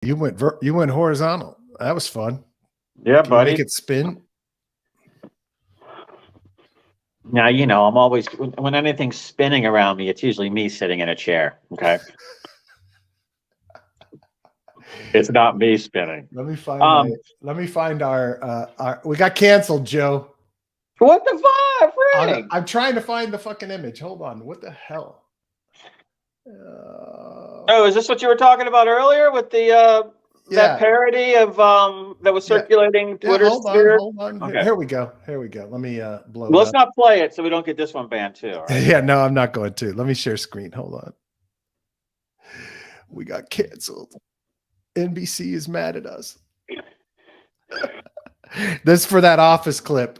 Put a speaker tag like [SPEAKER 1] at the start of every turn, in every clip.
[SPEAKER 1] You went horizontal. That was fun.
[SPEAKER 2] Yeah,
[SPEAKER 1] Can you
[SPEAKER 2] buddy.
[SPEAKER 1] make it spin?
[SPEAKER 2] Now, you know, I'm always, when anything's spinning around me, it's usually me sitting in a chair. Okay. It's not me spinning.
[SPEAKER 1] Let me find our we got canceled, Joe.
[SPEAKER 2] What the fuck, Frank?
[SPEAKER 1] I'm trying to find the fucking image. Hold on. What the hell?
[SPEAKER 2] Oh, is this what you were talking about earlier with the that parody of that was circulating Twitter?
[SPEAKER 1] Hold on.
[SPEAKER 2] Okay.
[SPEAKER 1] Here we go. Let me blow it
[SPEAKER 2] Let's
[SPEAKER 1] up.
[SPEAKER 2] not play it so we don't get this one banned too. All right?
[SPEAKER 1] Yeah, no, I'm not going to. Let me share screen. Hold on. We got canceled. NBC is mad at us. This for that Office clip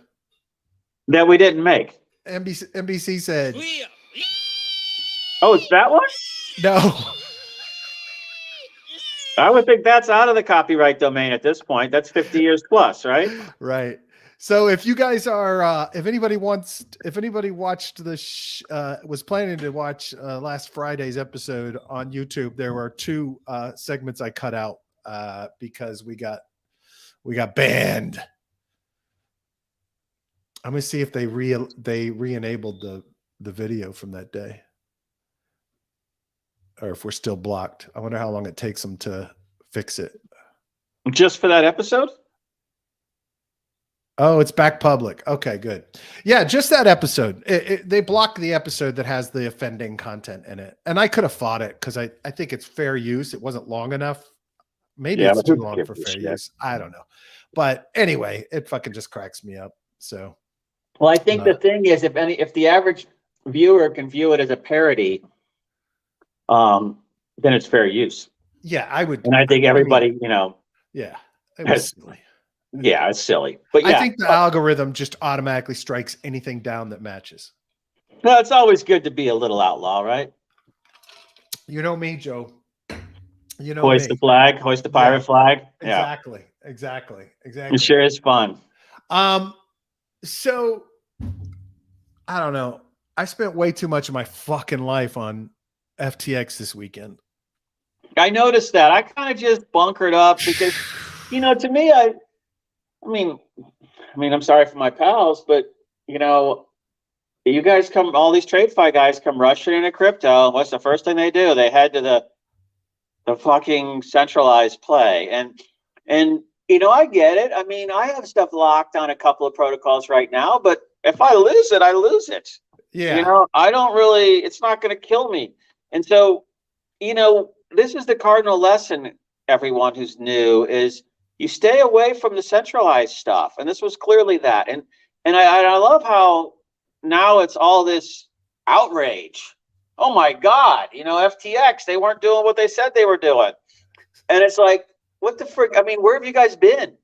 [SPEAKER 2] that we didn't make.
[SPEAKER 1] NBC said.
[SPEAKER 2] Oh, it's that one?
[SPEAKER 1] No.
[SPEAKER 2] I would think that's out of the copyright domain at this point. That's 50 years plus, right?
[SPEAKER 1] Right. So if you guys are, if anybody watched was planning to watch last Friday's episode on YouTube, there were two segments I cut out because we got banned. I'm gonna see if they re-enabled the video from that day, or if we're still blocked. I wonder how long it takes them to fix it.
[SPEAKER 2] Just for that episode?
[SPEAKER 1] Oh, it's back public. Okay, good. Yeah, just that episode. They blocked the episode that has the offending content in it. And I could have fought it because I think it's fair use. It wasn't long enough. Maybe it's too long for fair use. I don't know. But anyway, it fucking just cracks me up. So,
[SPEAKER 2] well, I think the thing is, if the average viewer can view it as a parody, then it's fair use.
[SPEAKER 1] Yeah, I would.
[SPEAKER 2] And I think everybody, you know.
[SPEAKER 1] Yeah, it was silly.
[SPEAKER 2] Yeah, it's silly. But yeah,
[SPEAKER 1] I think the algorithm just automatically strikes anything down that matches.
[SPEAKER 2] No, it's always good to be a little outlaw, right?
[SPEAKER 1] You know me, Joe. You know,
[SPEAKER 2] hoist the flag, hoist the pirate flag.
[SPEAKER 1] Yeah. Exactly.
[SPEAKER 2] It sure is fun.
[SPEAKER 1] So I don't know. I spent way too much of my fucking life on FTX this weekend.
[SPEAKER 2] I noticed that. I kind of just bunkered up because, you know, to me, I mean, I'm sorry for my pals, but you know, you guys all these TradeFi guys come rushing into crypto. What's the first thing they do? They head to the fucking centralized play. And you know, I get it. I mean, I have stuff locked on a couple of protocols right now, but if I lose it, I lose it.
[SPEAKER 1] Yeah.
[SPEAKER 2] You know, I don't really, it's not going to kill me. And so, you know, this is the cardinal lesson, everyone who's new, is you stay away from the centralized stuff. And this was clearly that. And I love how now it's all this outrage. Oh my God, you know, FTX, they weren't doing what they said they were doing. And it's like, what the frick? I mean, where have you guys been?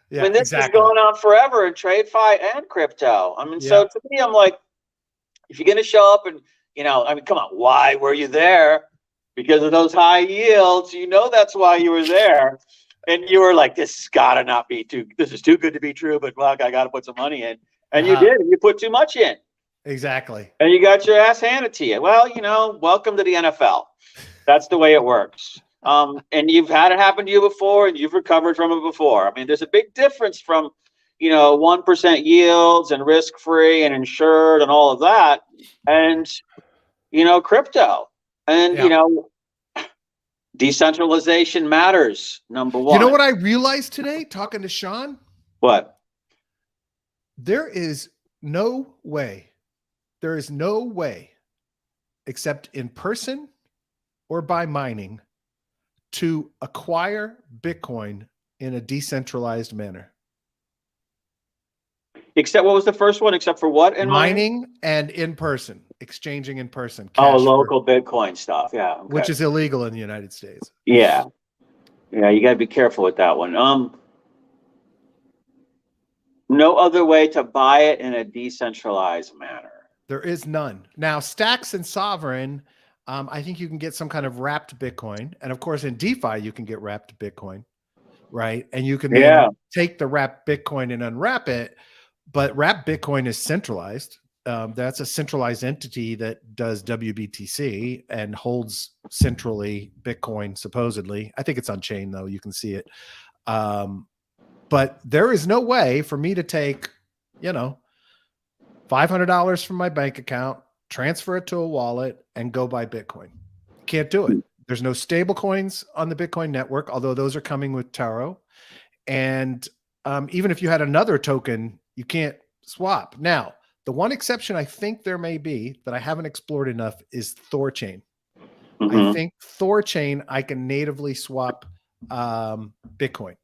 [SPEAKER 1] Yeah,
[SPEAKER 2] I mean, this has gone on forever in TradeFi and crypto. I mean, so to me, I'm like, if you're going to show up and, you know, I mean, come on, why were you there? Because of those high yields, you know, that's why you were there. And you were like, this is too good to be true, but well, I got to put some money in. And you did, and you put too much in.
[SPEAKER 1] Exactly.
[SPEAKER 2] And you got your ass handed to you. Well, you know, welcome to the NFL. That's the way it works. And you've had it happen to you before, and you've recovered from it before. I mean, there's a big difference from, you know, 1% yields and risk-free and insured and all of that, and, you know, crypto. And, you know, decentralization matters, number one.
[SPEAKER 1] You know what I realized today, talking to Sean?
[SPEAKER 2] What?
[SPEAKER 1] There is no way, except in person or by mining, to acquire Bitcoin in a decentralized manner.
[SPEAKER 2] Except what was the first one? Except for what? In
[SPEAKER 1] mining and in person, exchanging in person.
[SPEAKER 2] Oh, local Bitcoin stuff. Yeah. Okay.
[SPEAKER 1] Which is illegal in the United States.
[SPEAKER 2] Yeah. Yeah. You got to be careful with that one. No other way to buy it in a decentralized manner.
[SPEAKER 1] There is none. Now, Stacks and Sovereign, I think you can get some kind of wrapped Bitcoin. And of course, in DeFi, you can get wrapped Bitcoin, right? And you can then take the wrapped Bitcoin and unwrap it. But wrapped Bitcoin is centralized. That's a centralized entity that does WBTC and holds centrally Bitcoin, supposedly. I think it's on chain, though. You can see it. But there is no way for me to take, $500 from my bank account, transfer it to a wallet, and go buy Bitcoin. Can't do it. There's no stable coins on the Bitcoin network, although those are coming with Taro. And even if you had another token, you can't swap. Now, the one exception I think there may be that I haven't explored enough is Thorchain. I think Thorchain, I can natively swap Bitcoin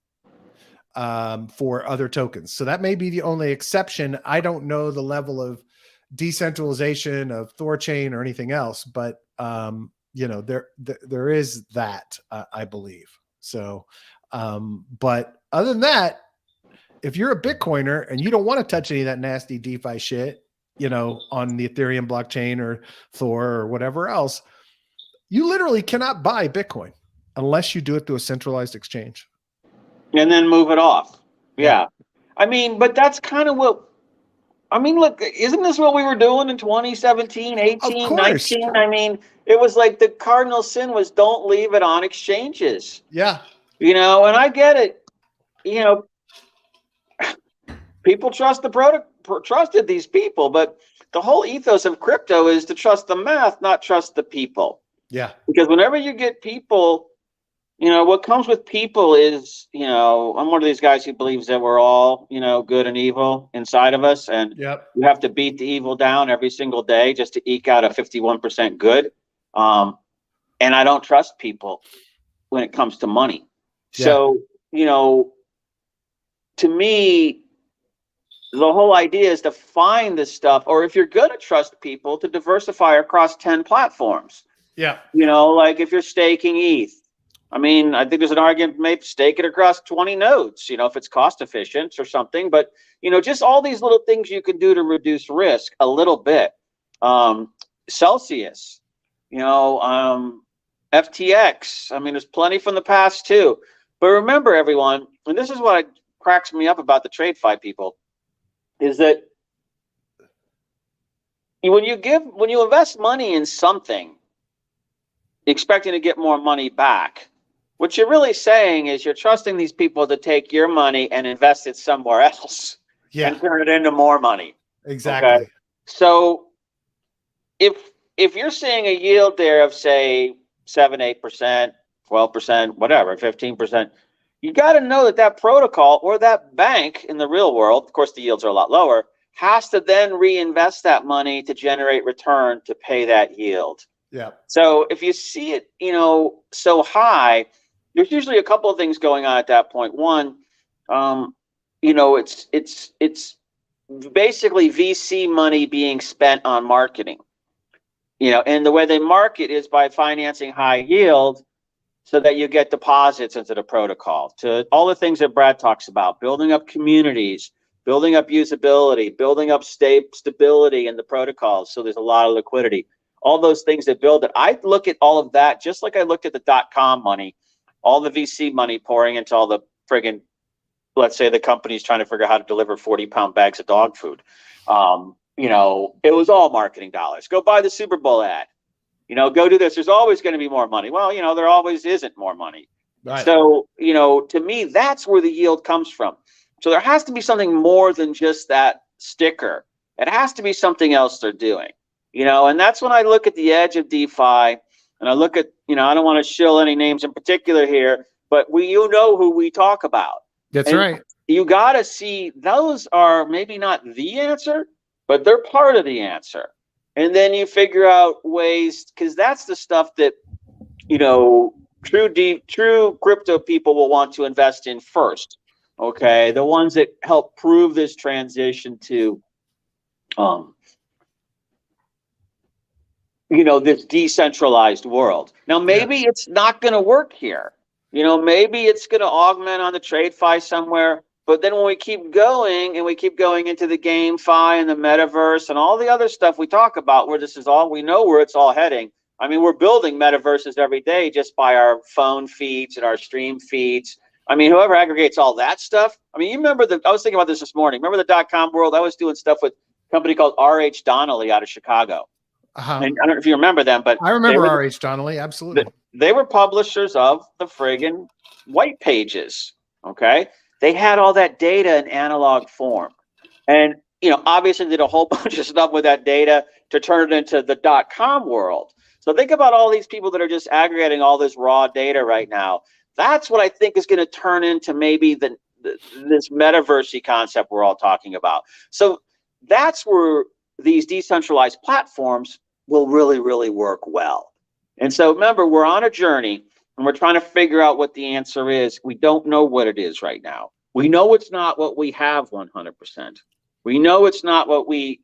[SPEAKER 1] for other tokens. So that may be the only exception. I don't know the level of decentralization of Thorchain or anything else, but there is that, I believe. So, but other than that, if you're a Bitcoiner and you don't want to touch any of that nasty DeFi shit, on the Ethereum blockchain or Thor or whatever else, you literally cannot buy Bitcoin unless you do it through a centralized exchange.
[SPEAKER 2] And then move it off. Yeah. But that's kind of what, look, isn't this what we were doing in 2017, 18, 19? It was like the cardinal sin was don't leave it on exchanges.
[SPEAKER 1] Yeah.
[SPEAKER 2] And I get it. People trusted these people, but the whole ethos of crypto is to trust the math, not trust the people.
[SPEAKER 1] Yeah.
[SPEAKER 2] Because whenever you get people, what comes with people is, I'm one of these guys who believes that we're all, good and evil inside of us. And you have to beat the evil down every single day just to eke out a 51% good. And I don't trust people when it comes to money. Yeah. So, to me, the whole idea is to find this stuff, or if you're going to trust people, to diversify across 10 platforms.
[SPEAKER 1] Yeah.
[SPEAKER 2] Like if you're staking ETH, I think there's an argument, maybe stake it across 20 nodes, if it's cost efficient or something. But, just all these little things you can do to reduce risk a little bit. Celsius, FTX. There's plenty from the past too. But remember, everyone, and this is what cracks me up about the TradeFi people, is that when you invest money in something, expecting to get more money back, what you're really saying is you're trusting these people to take your money and invest it somewhere else and turn it into more money.
[SPEAKER 1] Exactly.
[SPEAKER 2] Okay? So if you're seeing a yield there of, say, 7, 8%, 12%, whatever, 15%, you got to know that protocol or that bank in the real world, of course, the yields are a lot lower, has to then reinvest that money to generate return to pay that yield.
[SPEAKER 1] Yeah.
[SPEAKER 2] So if you see it, so high, there's usually a couple of things going on at that point. One, it's basically VC money being spent on marketing. And the way they market is by financing high yield, so that you get deposits into the protocol, to all the things that Brad talks about, building up communities, building up usability, building up stability in the protocols. So there's a lot of liquidity, all those things that build it. I look at all of that just like I looked at the .com money, all the VC money pouring into all the friggin', let's say the company's trying to figure out how to deliver 40-pound bags of dog food. It was all marketing dollars. Go buy the Super Bowl ad. Go do this. There's always going to be more money. Well, there always isn't more money. Right. So, to me, that's where the yield comes from. So there has to be something more than just that sticker. It has to be something else they're doing, and that's when I look at the edge of DeFi and I look at, I don't want to shill any names in particular here, but who we talk about.
[SPEAKER 1] That's right.
[SPEAKER 2] You got to see those are maybe not the answer, but they're part of the answer. And then you figure out ways, because that's the stuff that, true crypto people will want to invest in first. Okay. The ones that help prove this transition to, this decentralized world. Now, maybe it's not going to work here. Maybe it's going to augment on the TradeFi somewhere. But then when we keep going and we keep going into the GameFi and the metaverse and all the other stuff we talk about, where this is all, we know where it's all heading. We're building metaverses every day just by our phone feeds and our stream feeds. Whoever aggregates all that stuff. You remember I was thinking about this morning. Remember the .com world? I was doing stuff with company called R.H. Donnelly out of Chicago.
[SPEAKER 1] Uh-huh.
[SPEAKER 2] And I don't know if you remember them, but
[SPEAKER 1] I remember R.H. Donnelly. Absolutely.
[SPEAKER 2] They were publishers of the friggin' white pages. Okay. They had all that data in analog form. And, obviously did a whole bunch of stuff with that data to turn it into the .com world. So think about all these people that are just aggregating all this raw data right now. That's what I think is going to turn into maybe this metaverse concept we're all talking about. So that's where these decentralized platforms will really, really work well. And so remember, we're on a journey and we're trying to figure out what the answer is. We don't know what it is right now. We know it's not what we have 100%. We know it's not what we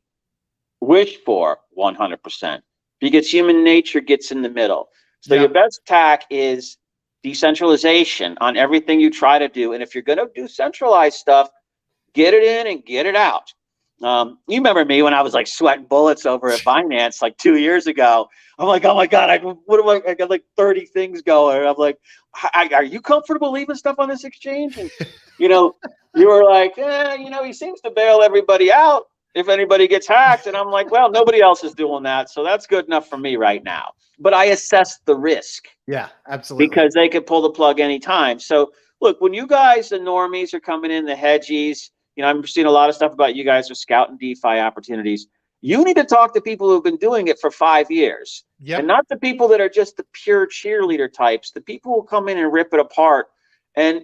[SPEAKER 2] wish for 100%, because human nature gets in the middle. So your best tack is decentralization on everything you try to do. And if you're going to do centralized stuff, get it in and get it out. You remember me when I was like sweating bullets over at Binance like 2 years ago. I'm like, oh my God, I got like 30 things going. And I'm like, are you comfortable leaving stuff on this exchange? And, you were like, he seems to bail everybody out if anybody gets hacked. And I'm like, well, nobody else is doing that. So that's good enough for me right now. But I assessed the risk.
[SPEAKER 1] Yeah, absolutely.
[SPEAKER 2] Because they could pull the plug anytime. So look, when you guys, the normies, are coming in, the hedgies, I'm seeing a lot of stuff about you guys are scouting DeFi opportunities. You need to talk to people who've been doing it for 5 years.
[SPEAKER 1] Yep.
[SPEAKER 2] And not the people that are just the pure cheerleader types. The people who come in and rip it apart and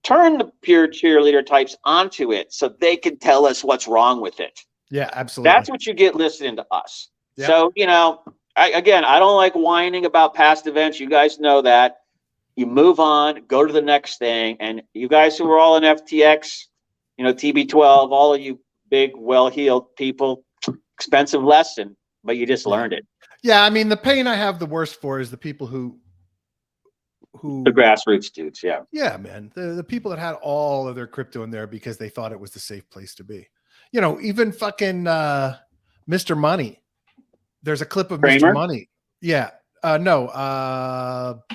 [SPEAKER 2] turn the pure cheerleader types onto it so they can tell us what's wrong with it.
[SPEAKER 1] Yeah, absolutely.
[SPEAKER 2] That's what you get listening to us.
[SPEAKER 1] Yep.
[SPEAKER 2] So, I don't like whining about past events. You guys know that. You move on, go to the next thing. And you guys who are all in FTX, TB12, all of you big, well-heeled people, expensive lesson, but you just learned it.
[SPEAKER 1] Yeah, I mean, the pain I have the worst for is the people who
[SPEAKER 2] the grassroots dudes.
[SPEAKER 1] Yeah, man, the people that had all of their crypto in there because they thought it was the safe place to be. Even fucking Mr. Money. There's a clip of
[SPEAKER 2] Kramer?
[SPEAKER 1] Mr. Money. Yeah.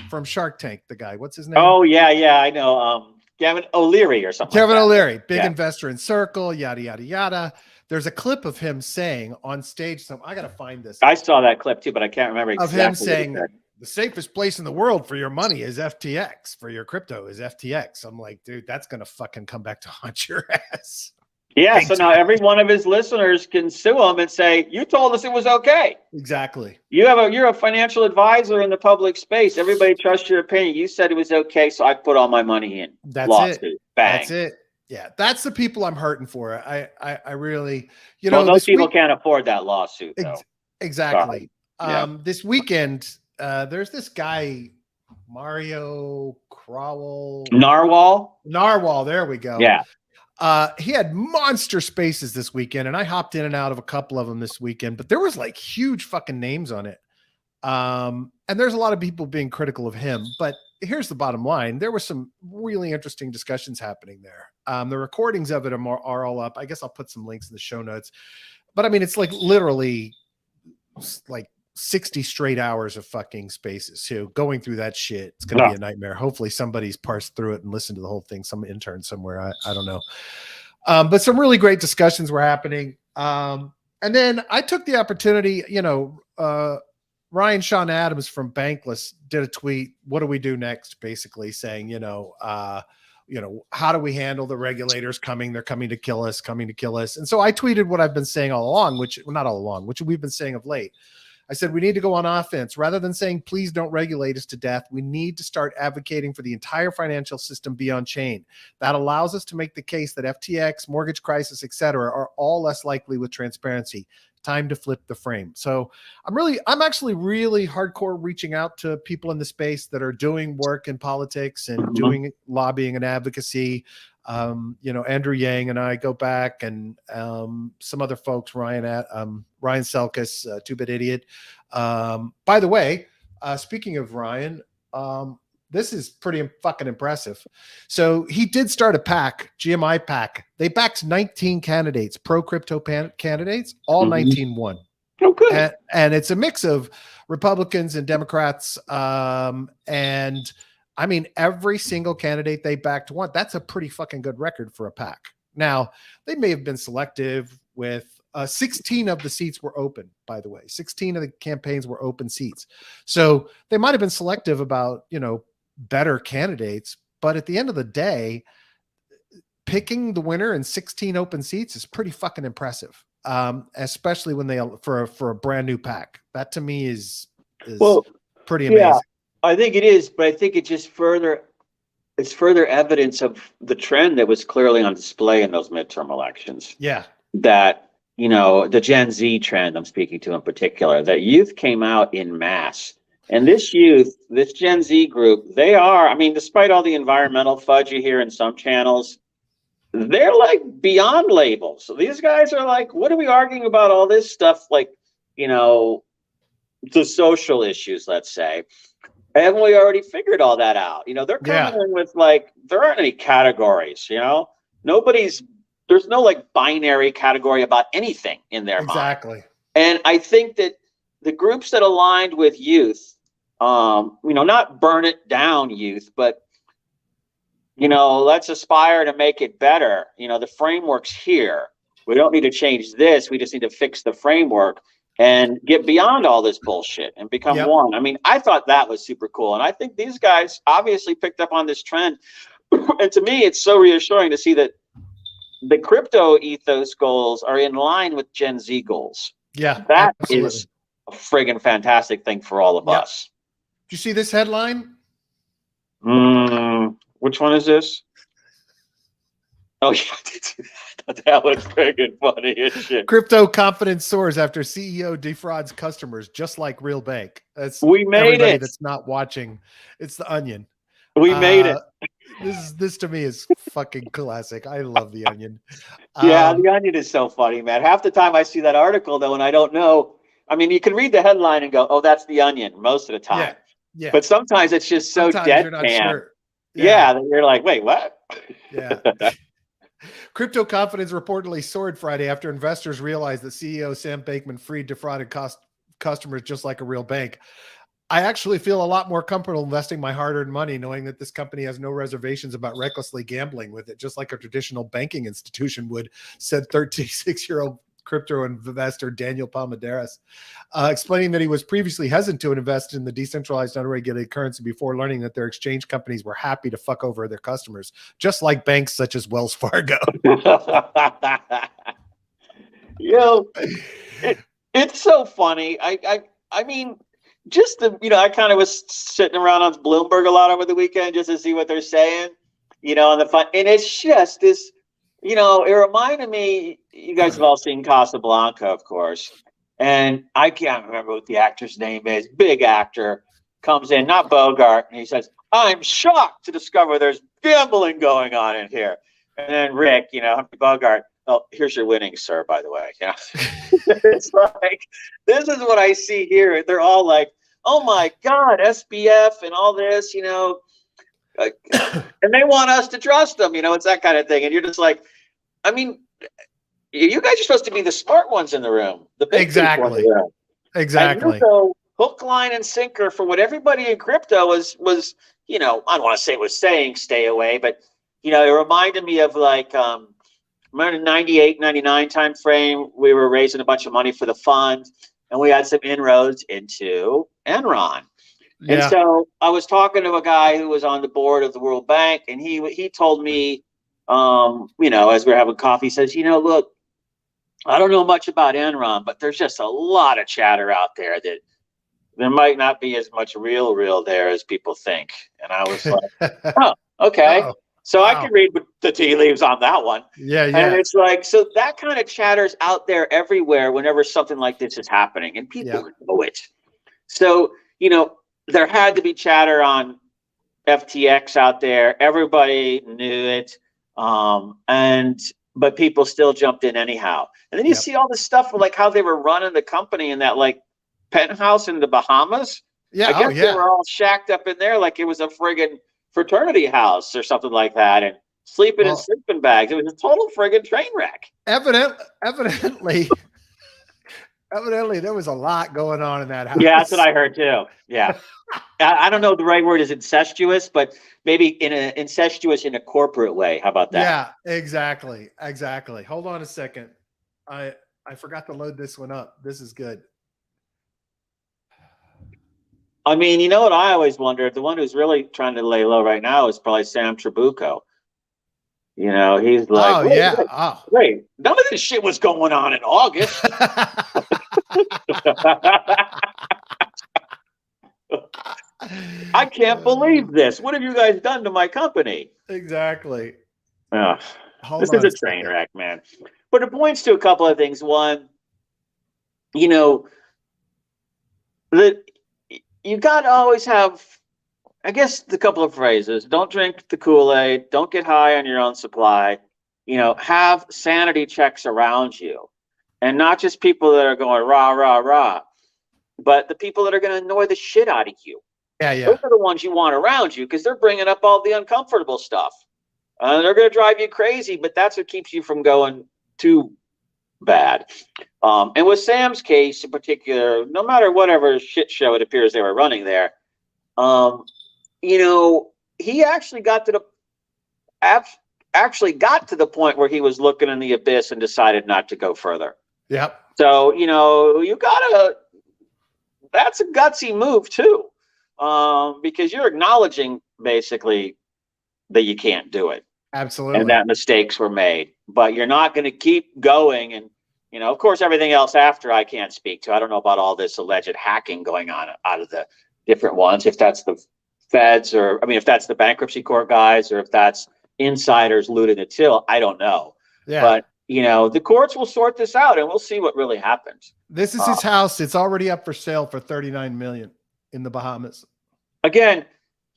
[SPEAKER 1] From Shark Tank, the guy. What's his name?
[SPEAKER 2] Oh, yeah, I know. Kevin O'Leary or something.
[SPEAKER 1] Kevin
[SPEAKER 2] like that.
[SPEAKER 1] O'Leary, big investor in Circle, yada, yada, yada. There's a clip of him saying on stage, I got to find this.
[SPEAKER 2] I saw that clip too, but I can't remember exactly.
[SPEAKER 1] Of him saying, the safest place in the world for your money is FTX, for your crypto is FTX. I'm like, dude, that's going to fucking come back to haunt your ass.
[SPEAKER 2] Yeah, so now every one of his listeners can sue him and say, you told us it was okay.
[SPEAKER 1] Exactly.
[SPEAKER 2] You're a financial advisor in the public space. Everybody trusts your opinion. You said it was okay, so I put all my money in.
[SPEAKER 1] That's
[SPEAKER 2] Lawsuit.
[SPEAKER 1] it.
[SPEAKER 2] Bang.
[SPEAKER 1] That's it. Yeah, that's the people I'm hurting for. I really,
[SPEAKER 2] those people can't afford that lawsuit, though.
[SPEAKER 1] Exactly. This weekend, there's this guy, Mario Narwhal. There we go.
[SPEAKER 2] Yeah.
[SPEAKER 1] He had monster spaces this weekend, and I hopped in and out of a couple of them this weekend, but there was like huge fucking names on it. And there's a lot of people being critical of him, but here's the bottom line. There were some really interesting discussions happening there. The recordings of it are all up. I guess I'll put some links in the show notes, but I mean, it's like literally like 60 straight hours of fucking spaces. So going through that shit, it's going to be a nightmare. Hopefully somebody's parsed through it and listened to the whole thing. Some intern somewhere. I don't know. But some really great discussions were happening. And then I took the opportunity, Ryan Sean Adams from Bankless did a tweet. What do we do next? Basically saying, how do we handle the regulators coming? They're coming to kill us. And so I tweeted what I've been saying all along, which we've been saying of late. I said, we need to go on offense. Rather than saying, please don't regulate us to death, we need to start advocating for the entire financial system be on chain. That allows us to make the case that FTX, mortgage crisis, et cetera, are all less likely with transparency. Time to flip the frame. So I'm actually really hardcore reaching out to people in the space that are doing work in politics and doing lobbying and advocacy. Andrew Yang and I go back, and some other folks, Ryan Selkis, 2-Bit Idiot. By the way, speaking of Ryan, this is pretty fucking impressive. So he did start a PAC, GMI PAC. They backed 19 candidates, pro crypto candidates, all 19 won.
[SPEAKER 2] Oh, good.
[SPEAKER 1] And it's a mix of Republicans and Democrats. And I mean, every single candidate they backed won. That's a pretty fucking good record for a PAC. Now, they may have been selective with 16 of the seats were open, by the way. 16 of the campaigns were open seats. So they might have been selective about, better candidates, but at the end of the day, picking the winner in 16 open seats is pretty fucking impressive. Especially when they for a brand new PAC. That to me is pretty amazing.
[SPEAKER 2] Yeah, I think it is, but I think it's further evidence of the trend that was clearly on display in those midterm elections.
[SPEAKER 1] Yeah.
[SPEAKER 2] That, the Gen Z trend I'm speaking to in particular, that youth came out in mass. And this Gen Z group, they are, despite all the environmental fudge you hear in some channels, they're like beyond labels. So these guys are like, what are we arguing about all this stuff? Like, the social issues, let's say. Haven't we already figured all that out? They're coming in with like, there aren't any categories, there's no like binary category about anything in their mind.
[SPEAKER 1] Exactly.
[SPEAKER 2] And I think that the groups that aligned with youth, not burn it down youth, but let's aspire to make it better. The framework's here. We don't need to change this. We just need to fix the framework and get beyond all this bullshit and become one. I thought that was super cool. And I think these guys obviously picked up on this trend. And to me, it's so reassuring to see that the crypto ethos goals are in line with Gen Z goals.
[SPEAKER 1] Yeah,
[SPEAKER 2] that
[SPEAKER 1] absolutely.
[SPEAKER 2] is a friggin' fantastic thing for all of us.
[SPEAKER 1] Did you see this headline?
[SPEAKER 2] Which one is this? Oh, yeah, I did see that. That was friggin' funny as shit.
[SPEAKER 1] Crypto confidence soars after CEO defrauds customers, just like real bank.
[SPEAKER 2] We made it.
[SPEAKER 1] That's not watching. It's the Onion.
[SPEAKER 2] We made it.
[SPEAKER 1] This to me is fucking classic. I love the Onion.
[SPEAKER 2] Yeah, the Onion is so funny, man. Half the time I see that article though, and I don't know. You can read the headline and go, "Oh, that's the Onion." Most of the time,
[SPEAKER 1] yeah.
[SPEAKER 2] But sometimes it's just so deadpan.
[SPEAKER 1] Sure.
[SPEAKER 2] Yeah, you're like, "Wait, what?"
[SPEAKER 1] Yeah. Crypto confidence reportedly soared Friday after investors realized that CEO Sam Bankman-Fried defrauded customers just like a real bank. I actually feel a lot more comfortable investing my hard-earned money knowing that this company has no reservations about recklessly gambling with it, just like a traditional banking institution would, said 36-year-old crypto investor Daniel Palmeiras, explaining that he was previously hesitant to invest in the decentralized unregulated currency before learning that their exchange companies were happy to fuck over their customers, just like banks such as Wells Fargo.
[SPEAKER 2] It's so funny. I kind of was sitting around on Bloomberg a lot over the weekend just to see what they're saying, on the fun. And it's just this, it reminded me, you guys have all seen Casablanca, of course. And I can't remember what the actor's name is. Big actor comes in, not Bogart. And he says, "I'm shocked to discover there's gambling going on in here." And then Rick, Humphrey Bogart, "Oh, here's your winnings, sir, by the way." It's like, this is what I see here. They're all like, "Oh my God, SBF and all this, and they want us to trust them, it's that kind of thing." And you're just like, you guys are supposed to be the smart ones in the room. The big
[SPEAKER 1] exactly.
[SPEAKER 2] In the room.
[SPEAKER 1] Exactly.
[SPEAKER 2] And so hook, line, and sinker for what everybody in crypto was, I don't want to say was saying stay away, but it reminded me of like remember in 98, 99 time frame, we were raising a bunch of money for the fund and we had some inroads into Enron. Yeah. And so I was talking to a guy who was on the board of the World Bank, and he told me, as we were having coffee, he says, look, I don't know much about Enron, but there's just a lot of chatter out there that there might not be as much real there as people think. And I was like, oh, okay. Uh-oh. So wow. I can read the tea leaves on that one.
[SPEAKER 1] Yeah.
[SPEAKER 2] And it's like, so that kind of chatter's out there everywhere whenever something like this is happening, and people know it. So, there had to be chatter on FTX out there. Everybody knew it. But people still jumped in anyhow. And then you see all this stuff like how they were running the company in that like penthouse in the Bahamas.
[SPEAKER 1] Yeah.
[SPEAKER 2] I guess they were all shacked up in there like it was a friggin' fraternity house or something like that, and sleeping in sleeping bags. It was a total friggin' train wreck.
[SPEAKER 1] Evidently, there was a lot going on in that house.
[SPEAKER 2] Yeah, that's what I heard too. Yeah. I don't know the right word is incestuous, but maybe incestuous in a corporate way. How about that?
[SPEAKER 1] Yeah, exactly. Hold on a second. I I forgot to load this one up. This is good.
[SPEAKER 2] I mean, you know what I always wondered? The one who's really trying to lay low right now is probably Sam Trabucco. You know, he's like,
[SPEAKER 1] Oh,
[SPEAKER 2] wait,
[SPEAKER 1] yeah.
[SPEAKER 2] wait,
[SPEAKER 1] Oh.
[SPEAKER 2] wait, none of this shit was going on in August. I can't believe this. What have you guys done to my company?
[SPEAKER 1] Exactly.
[SPEAKER 2] This is a train wreck, man. But it points to a couple of things. One, you know, that you got to always have, I guess, the couple of phrases. Don't drink the Kool-Aid. Don't get high on your own supply. You know, have sanity checks around you. And not just people that are going rah, rah, rah, but the people that are going to annoy the shit out of you.
[SPEAKER 1] Yeah, yeah.
[SPEAKER 2] Those are the ones you want around you because they're bringing up all the uncomfortable stuff. They're going to drive you crazy, but that's what keeps you from going too bad. And with Sam's case in particular, no matter whatever shit show it appears they were running there, you know, he actually got to the point where he was looking in the abyss and decided not to go further.
[SPEAKER 1] Yep.
[SPEAKER 2] So, you know, that's a gutsy move too, because you're acknowledging basically that you can't do it.
[SPEAKER 1] Absolutely.
[SPEAKER 2] And that mistakes were made, but you're not going to keep going. And, you know, of course, everything else after I can't speak to. I don't know about all this alleged hacking going on out of the different ones, if that's the feds or, I mean, if that's the bankruptcy court guys or if that's insiders looting the till, I don't know.
[SPEAKER 1] Yeah.
[SPEAKER 2] But, you know, the courts will sort this out and we'll see what really happens.
[SPEAKER 1] This is his house. It's already up for sale for $39 million in the Bahamas.
[SPEAKER 2] Again,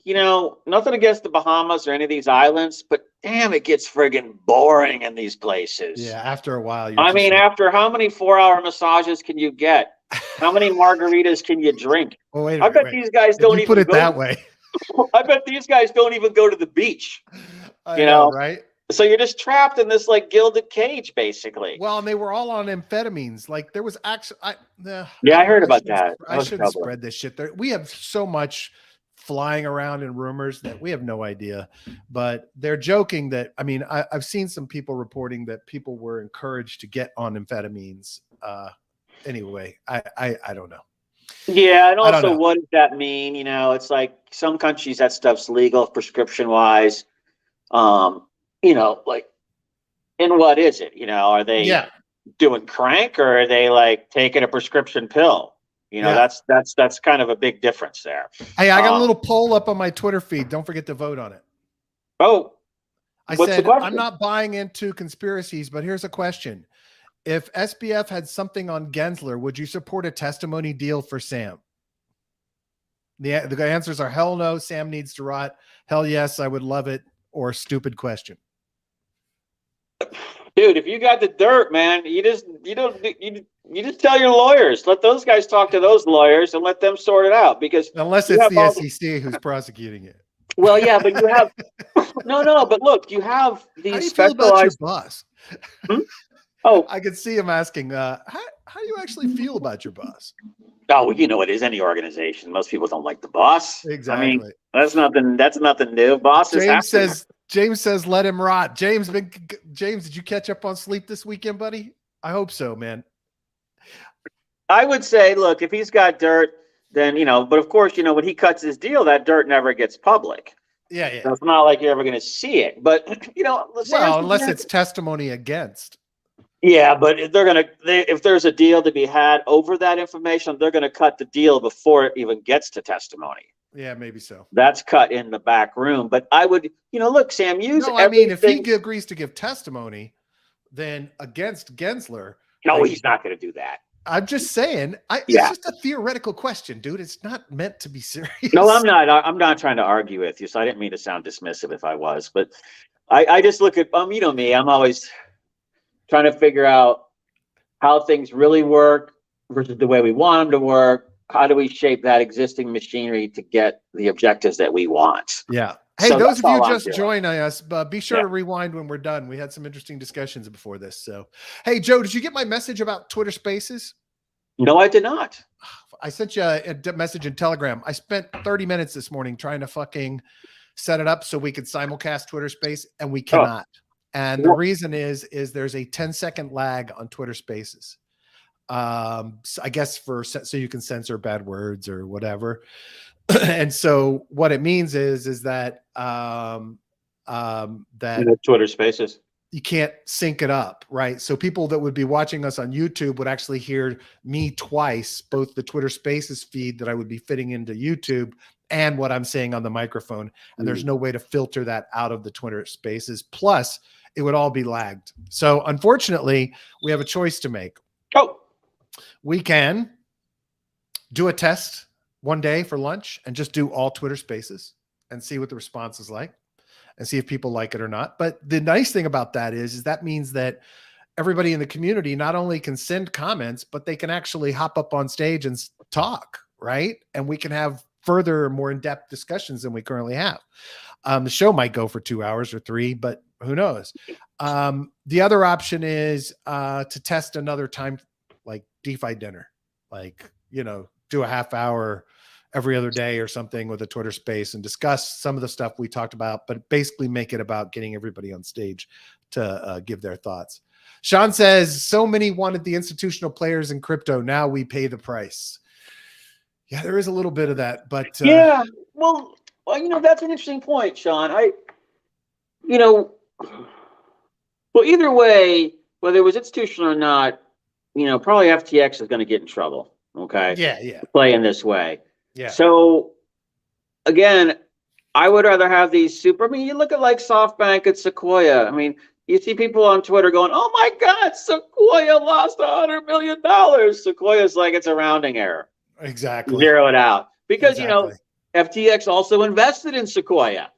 [SPEAKER 2] you know, nothing against the Bahamas or any of these islands, but damn, it gets friggin' boring in these places.
[SPEAKER 1] Yeah, after a while.
[SPEAKER 2] I mean, after how many 4-hour massages can you get? How many margaritas can you drink?
[SPEAKER 1] Oh, wait a
[SPEAKER 2] minute, I bet these guys don't even
[SPEAKER 1] put it that way.
[SPEAKER 2] I bet these guys don't even go to the beach.
[SPEAKER 1] I know, right?
[SPEAKER 2] So you're just trapped in this like gilded cage, basically.
[SPEAKER 1] Well, and they were all on amphetamines. Like there was actually, I
[SPEAKER 2] heard about that.
[SPEAKER 1] I shouldn't spread this shit there. We have so much flying around in rumors that we have no idea, but they're joking that, I mean, I've seen some people reporting that people were encouraged to get on amphetamines. Anyway, I don't know.
[SPEAKER 2] Yeah. And also what does that mean? You know, it's like some countries that stuff's legal prescription wise. You know, like, and what is it? You know, are they doing crank or are they like taking a prescription pill? You know, that's kind of a big difference there.
[SPEAKER 1] Hey, I got a little poll up on my Twitter feed. Don't forget to vote on it.
[SPEAKER 2] Oh,
[SPEAKER 1] I said, I'm not buying into conspiracies, but here's a question. If SBF had something on Gensler, would you support a testimony deal for Sam? The answers are hell no, Sam needs to rot. Hell yes, I would love it. Or stupid question.
[SPEAKER 2] Dude, if you got the dirt, man, you just tell your lawyers. Let those guys talk to those lawyers and let them sort it out. Because
[SPEAKER 1] unless it's the SEC who's prosecuting it.
[SPEAKER 2] Well, yeah, but you have no. But look, you have these.
[SPEAKER 1] How do you feel about your boss?
[SPEAKER 2] Oh,
[SPEAKER 1] I could see him asking, how do you actually feel about your boss?
[SPEAKER 2] Oh, well, you know, it is any organization. Most people don't like the boss.
[SPEAKER 1] Exactly.
[SPEAKER 2] I mean, that's nothing new. Bosses.
[SPEAKER 1] James says, let him rot. James, did you catch up on sleep this weekend, buddy? I hope so, man.
[SPEAKER 2] I would say, look, if he's got dirt, then, you know, but of course, you know, when he cuts his deal, that dirt never gets public.
[SPEAKER 1] Yeah, yeah.
[SPEAKER 2] So it's not like you're ever going to see it. But, you know,
[SPEAKER 1] unless it's testimony against.
[SPEAKER 2] Yeah, but if there's a deal to be had over that information, they're going to cut the deal before it even gets to testimony.
[SPEAKER 1] Yeah, maybe so.
[SPEAKER 2] That's cut in the back room. But I would, you know, look, Sam,
[SPEAKER 1] I mean, if he agrees to give testimony, then against Gensler.
[SPEAKER 2] No, he's not going to do that.
[SPEAKER 1] I'm just saying, it's just a theoretical question, dude. It's not meant to be serious.
[SPEAKER 2] No, I'm not. I'm not trying to argue with you. So I didn't mean to sound dismissive if I was. But I just look at, you know me, I'm always trying to figure out how things really work versus the way we want them to work. How do we shape that existing machinery to get the objectives that we want?
[SPEAKER 1] Yeah. Hey, so those of you just joining us, be sure to rewind when we're done. We had some interesting discussions before this. So, hey, Joe, did you get my message about Twitter Spaces?
[SPEAKER 2] No, I did not.
[SPEAKER 1] I sent you a message in Telegram. I spent 30 minutes this morning trying to fucking set it up so we could simulcast Twitter Space, and we cannot. And the reason is there's a 10-second lag on Twitter Spaces. I guess so you can censor bad words or whatever. And so what it means is that that
[SPEAKER 2] Twitter Spaces.
[SPEAKER 1] you can't sync it up, right? So people that would be watching us on YouTube would actually hear me twice, both the Twitter Spaces feed that I would be fitting into YouTube and what I'm saying on the microphone. And there's no way to filter that out of the Twitter Spaces. Plus, it would all be lagged. So unfortunately, we have a choice to make.
[SPEAKER 2] Oh,
[SPEAKER 1] we can do a test one day for lunch and just do all Twitter Spaces and see what the response is like and see if people like it or not. But the nice thing about that is that means that everybody in the community not only can send comments, but they can actually hop up on stage and talk, right? And we can have further, more in-depth discussions than we currently have. The show might go for 2 hours or 3, but who knows? The other option is to test another time, like DeFi dinner, like, do a half hour every other day or something with a Twitter space and discuss some of the stuff we talked about, but basically make it about getting everybody on stage to give their thoughts. Sean says, so many wanted the institutional players in crypto. Now we pay the price. Yeah, there is a little bit of that, but
[SPEAKER 2] yeah, well, that's an interesting point, Sean. Well, either way, whether it was institutional or not, probably FTX is going to get in trouble. Okay.
[SPEAKER 1] Yeah.
[SPEAKER 2] Playing this way.
[SPEAKER 1] Yeah.
[SPEAKER 2] So again, I would rather have these you look at like SoftBank and Sequoia. I mean, you see people on Twitter going, oh my God, Sequoia lost $100 million. Sequoia's like, it's a rounding error.
[SPEAKER 1] Exactly.
[SPEAKER 2] Zero it out. Because, FTX also invested in Sequoia.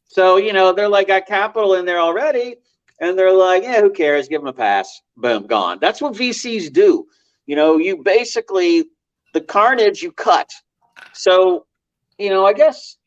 [SPEAKER 2] So, they're like, got capital in there already. And they're like, yeah, who cares? Give them a pass. Boom, gone. That's what VCs do. You basically, the carnage you cut. So, I guess,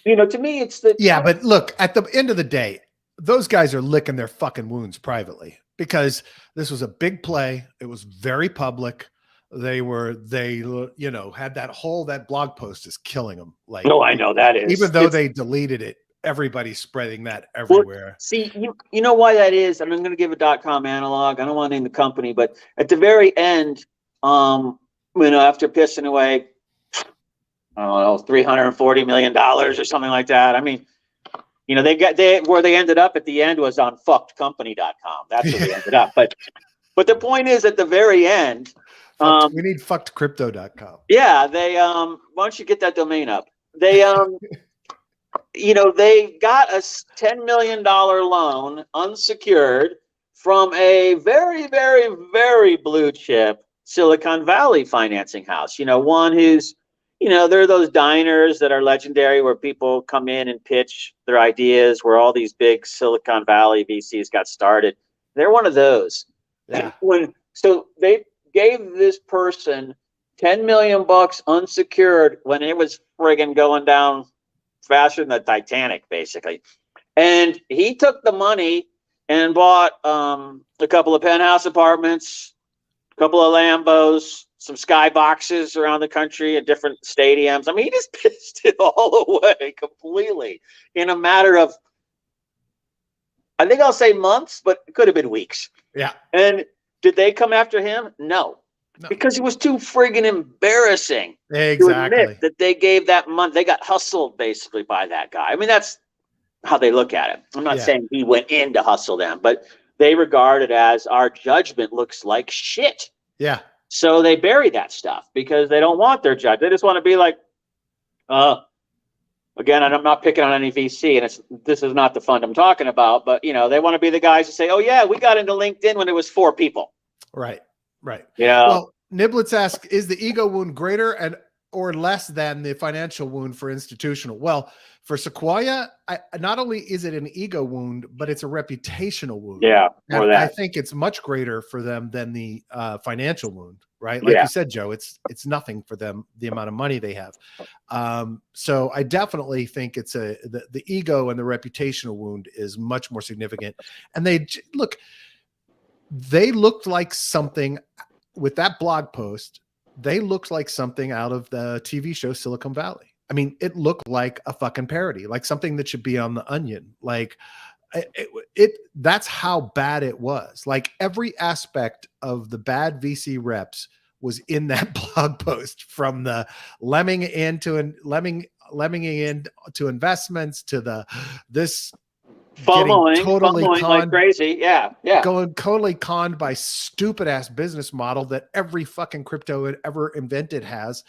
[SPEAKER 2] to me, it's the.
[SPEAKER 1] Yeah, but look, at the end of the day, those guys are licking their fucking wounds privately because this was a big play. It was very public. They had that blog post is killing them. Like,
[SPEAKER 2] no, I know that is.
[SPEAKER 1] Even though they deleted it, everybody's spreading that everywhere. Well,
[SPEAKER 2] see, you know why that is? And I'm going to give a .com analog. I don't want to name the company, but at the very end, after pissing away, I don't know, $340 million or something like that. I mean, where they ended up at the end was on fuckedcompany.com. That's where they ended up. But the point is, at the very end,
[SPEAKER 1] we need fuckedcrypto.com.
[SPEAKER 2] Yeah, they why don't you get that domain up? They they got a $10 million loan unsecured from a very, very, very blue chip Silicon Valley financing house. One who's, there are those diners that are legendary where people come in and pitch their ideas, where all these big Silicon Valley VCs got started. They're one of those.
[SPEAKER 1] Yeah.
[SPEAKER 2] So they gave this person $10 million unsecured when it was friggin' going down faster than the Titanic, basically. And he took the money and bought a couple of penthouse apartments, a couple of Lambos, some skyboxes around the country at different stadiums. I mean, he just pissed it all away completely in a matter of, I think I'll say months, but it could have been weeks.
[SPEAKER 1] Yeah.
[SPEAKER 2] And did they come after him? No. Because it was too friggin' embarrassing to admit that they gave that money. They got hustled basically by that guy. I mean, that's how they look at it. I'm not saying he went in to hustle them, but they regard it as our judgment looks like shit.
[SPEAKER 1] Yeah.
[SPEAKER 2] So they bury that stuff because they don't want their judge. They just want to be like, again, and I'm not picking on any VC, and this is not the fund I'm talking about, but they want to be the guys who say, oh yeah, we got into LinkedIn when it was 4 people.
[SPEAKER 1] Right.
[SPEAKER 2] Yeah.
[SPEAKER 1] Well, Niblets asks, is the ego wound greater or less than the financial wound for institutional? Well, for Sequoia, not only is it an ego wound, but it's a reputational wound.
[SPEAKER 2] Yeah.
[SPEAKER 1] I think it's much greater for them than the financial wound, right? Like you said, Joe, it's nothing for them, the amount of money they have. So I definitely think it's the ego and the reputational wound is much more significant. And they looked like something with that blog post. They looked like something out of the TV show Silicon Valley. I mean, it looked like a fucking parody, like something that should be on The Onion. Like, that's how bad it was. Like every aspect of the bad VC reps was in that blog post, from the lemming into investments to this
[SPEAKER 2] FOMOing like crazy. Yeah.
[SPEAKER 1] Going totally conned by stupid ass business model that every fucking crypto had ever invented has.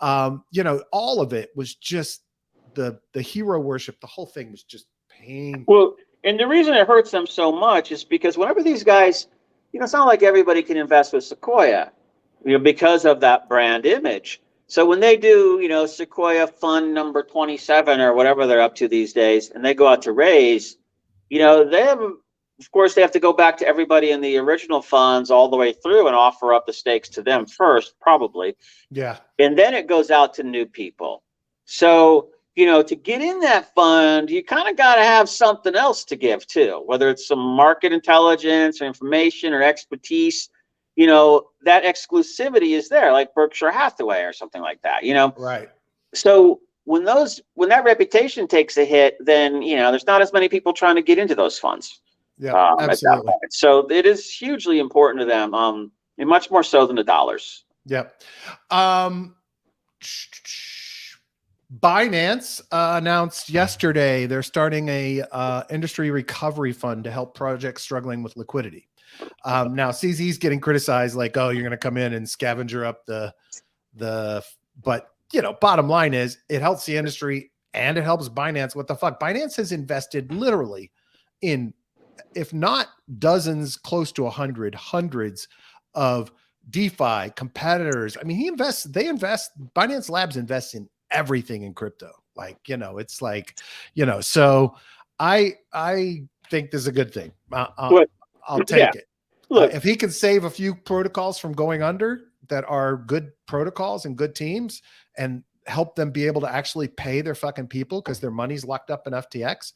[SPEAKER 1] All of it was just the hero worship. The whole thing was just painful.
[SPEAKER 2] Well, and the reason it hurts them so much is because whenever these guys, it's not like everybody can invest with Sequoia, because of that brand image. So when they do, Sequoia Fund number 27 or whatever they're up to these days, and they go out to raise, they have, of course, they have to go back to everybody in the original funds all the way through and offer up the stakes to them first, probably.
[SPEAKER 1] Yeah.
[SPEAKER 2] And then it goes out to new people. So, to get in that fund, you kind of got to have something else to give too, whether it's some market intelligence or information or expertise. That exclusivity is there, like Berkshire Hathaway or something like that,
[SPEAKER 1] Right.
[SPEAKER 2] So when that reputation takes a hit, then, there's not as many people trying to get into those funds.
[SPEAKER 1] Yeah, absolutely.
[SPEAKER 2] So it is hugely important to them, and much more so than the dollars.
[SPEAKER 1] Yep. Binance announced yesterday they're starting a industry recovery fund to help projects struggling with liquidity. Now CZ's getting criticized, like, oh, you're going to come in and scavenger up but bottom line is it helps the industry and it helps Binance. What the fuck? Binance has invested literally in, if not dozens, close to hundreds of DeFi competitors. I mean, Binance Labs invests in everything in crypto. Like, it's like, so I think this is a good thing. I'll take it. Look, if he can save a few protocols from going under that are good protocols and good teams, and help them be able to actually pay their fucking people because their money's locked up in FTX,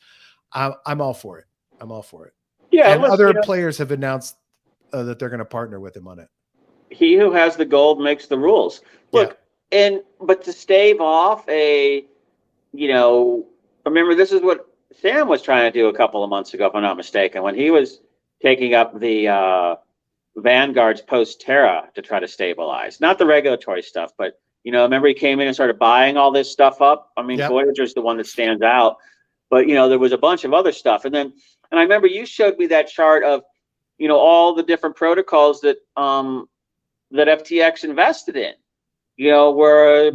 [SPEAKER 1] I'm all for it. I'm all for it. Yeah. And other players have announced that they're going to partner with him on it.
[SPEAKER 2] He who has the gold makes the rules. Look, but to stave off remember, this is what Sam was trying to do a couple of months ago, if I'm not mistaken, when he was taking up the Vanguard's post-Terra to try to stabilize. Not the regulatory stuff, but, remember he came in and started buying all this stuff up? I mean, Voyager's the one that stands out. But, there was a bunch of other stuff. And I remember you showed me that chart of, all the different protocols that FTX invested in.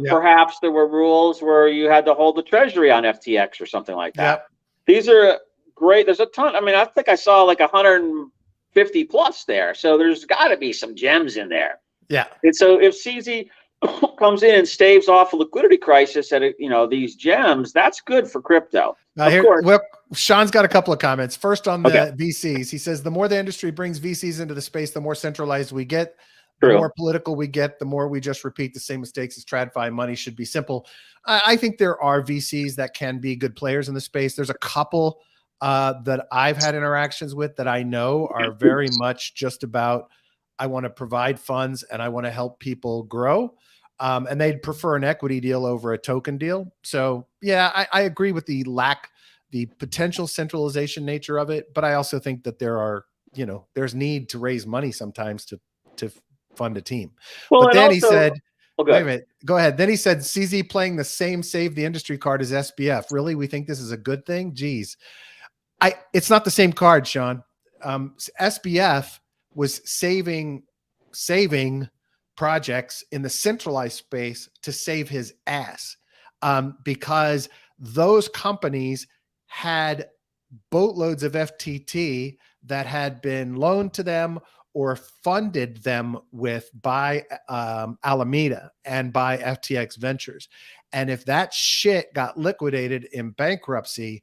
[SPEAKER 2] Perhaps there were rules where you had to hold the treasury on FTX or something like that.
[SPEAKER 1] Yep.
[SPEAKER 2] These are great. There's a ton. I mean, I think I saw like 150 plus there. So there's got to be some gems in there.
[SPEAKER 1] Yeah.
[SPEAKER 2] And so if CZ comes in and staves off a liquidity crisis at these gems, that's good for crypto.
[SPEAKER 1] Well, Sean's got a couple of comments. First on the VCs, he says the more the industry brings VCs into the space, the more centralized we get. The more political we get, the more we just repeat the same mistakes as TradFi. Money should be simple. I think there are VCs that can be good players in the space. There's a couple that I've had interactions with that I know are very much just about, I want to provide funds and I want to help people grow. And they'd prefer an equity deal over a token deal. So yeah, I agree with the potential centralization nature of it. But I also think that there's need to raise money sometimes to fund a team. Well, but then he said, wait a minute, go ahead. Then he said, CZ playing the same save the industry card as SBF. Really? We think this is a good thing? Geez. It's not the same card, Sean. SBF was saving projects in the centralized space to save his ass, because those companies had boatloads of FTT that had been loaned to them or funded them by Alameda and by FTX Ventures. And if that shit got liquidated in bankruptcy,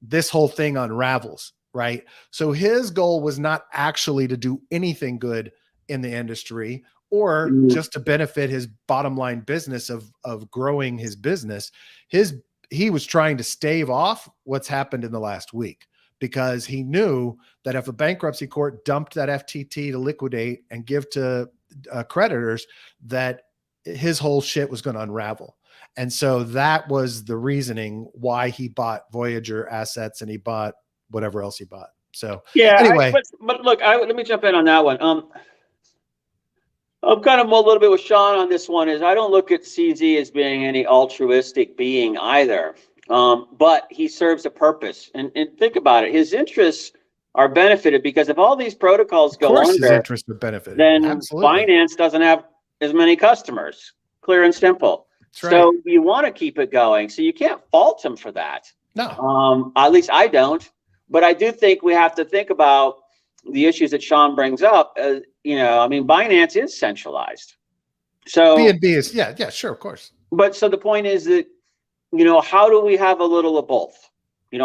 [SPEAKER 1] this whole thing unravels, right? So his goal was not actually to do anything good in the industry or just to benefit his bottom line business of growing his business. He was trying to stave off what's happened in the last week, because he knew that if a bankruptcy court dumped that FTT to liquidate and give to creditors, that his whole shit was going to unravel. And so that was the reasoning why he bought Voyager assets and he bought whatever else he bought. So
[SPEAKER 2] yeah.
[SPEAKER 1] anyway,
[SPEAKER 2] But look, let me jump in on that one. I'm kind of a little bit with Sean on this one. Is I don't look at CZ as being any altruistic being either, but he serves a purpose. And think about it, his interests are benefited because if all these protocols go
[SPEAKER 1] his
[SPEAKER 2] under,
[SPEAKER 1] interests are benefited.
[SPEAKER 2] then
[SPEAKER 1] Absolutely.
[SPEAKER 2] Binance doesn't have as many customers. Clear and simple.
[SPEAKER 1] That's right.
[SPEAKER 2] So you want to keep it going. So you can't fault him for that.
[SPEAKER 1] No.
[SPEAKER 2] At least I don't. But I do think we have to think about the issues that Sean brings up. I mean, Binance is centralized. So
[SPEAKER 1] BNB is, yeah, sure, of course.
[SPEAKER 2] But so the point is that, how do we have a little of both?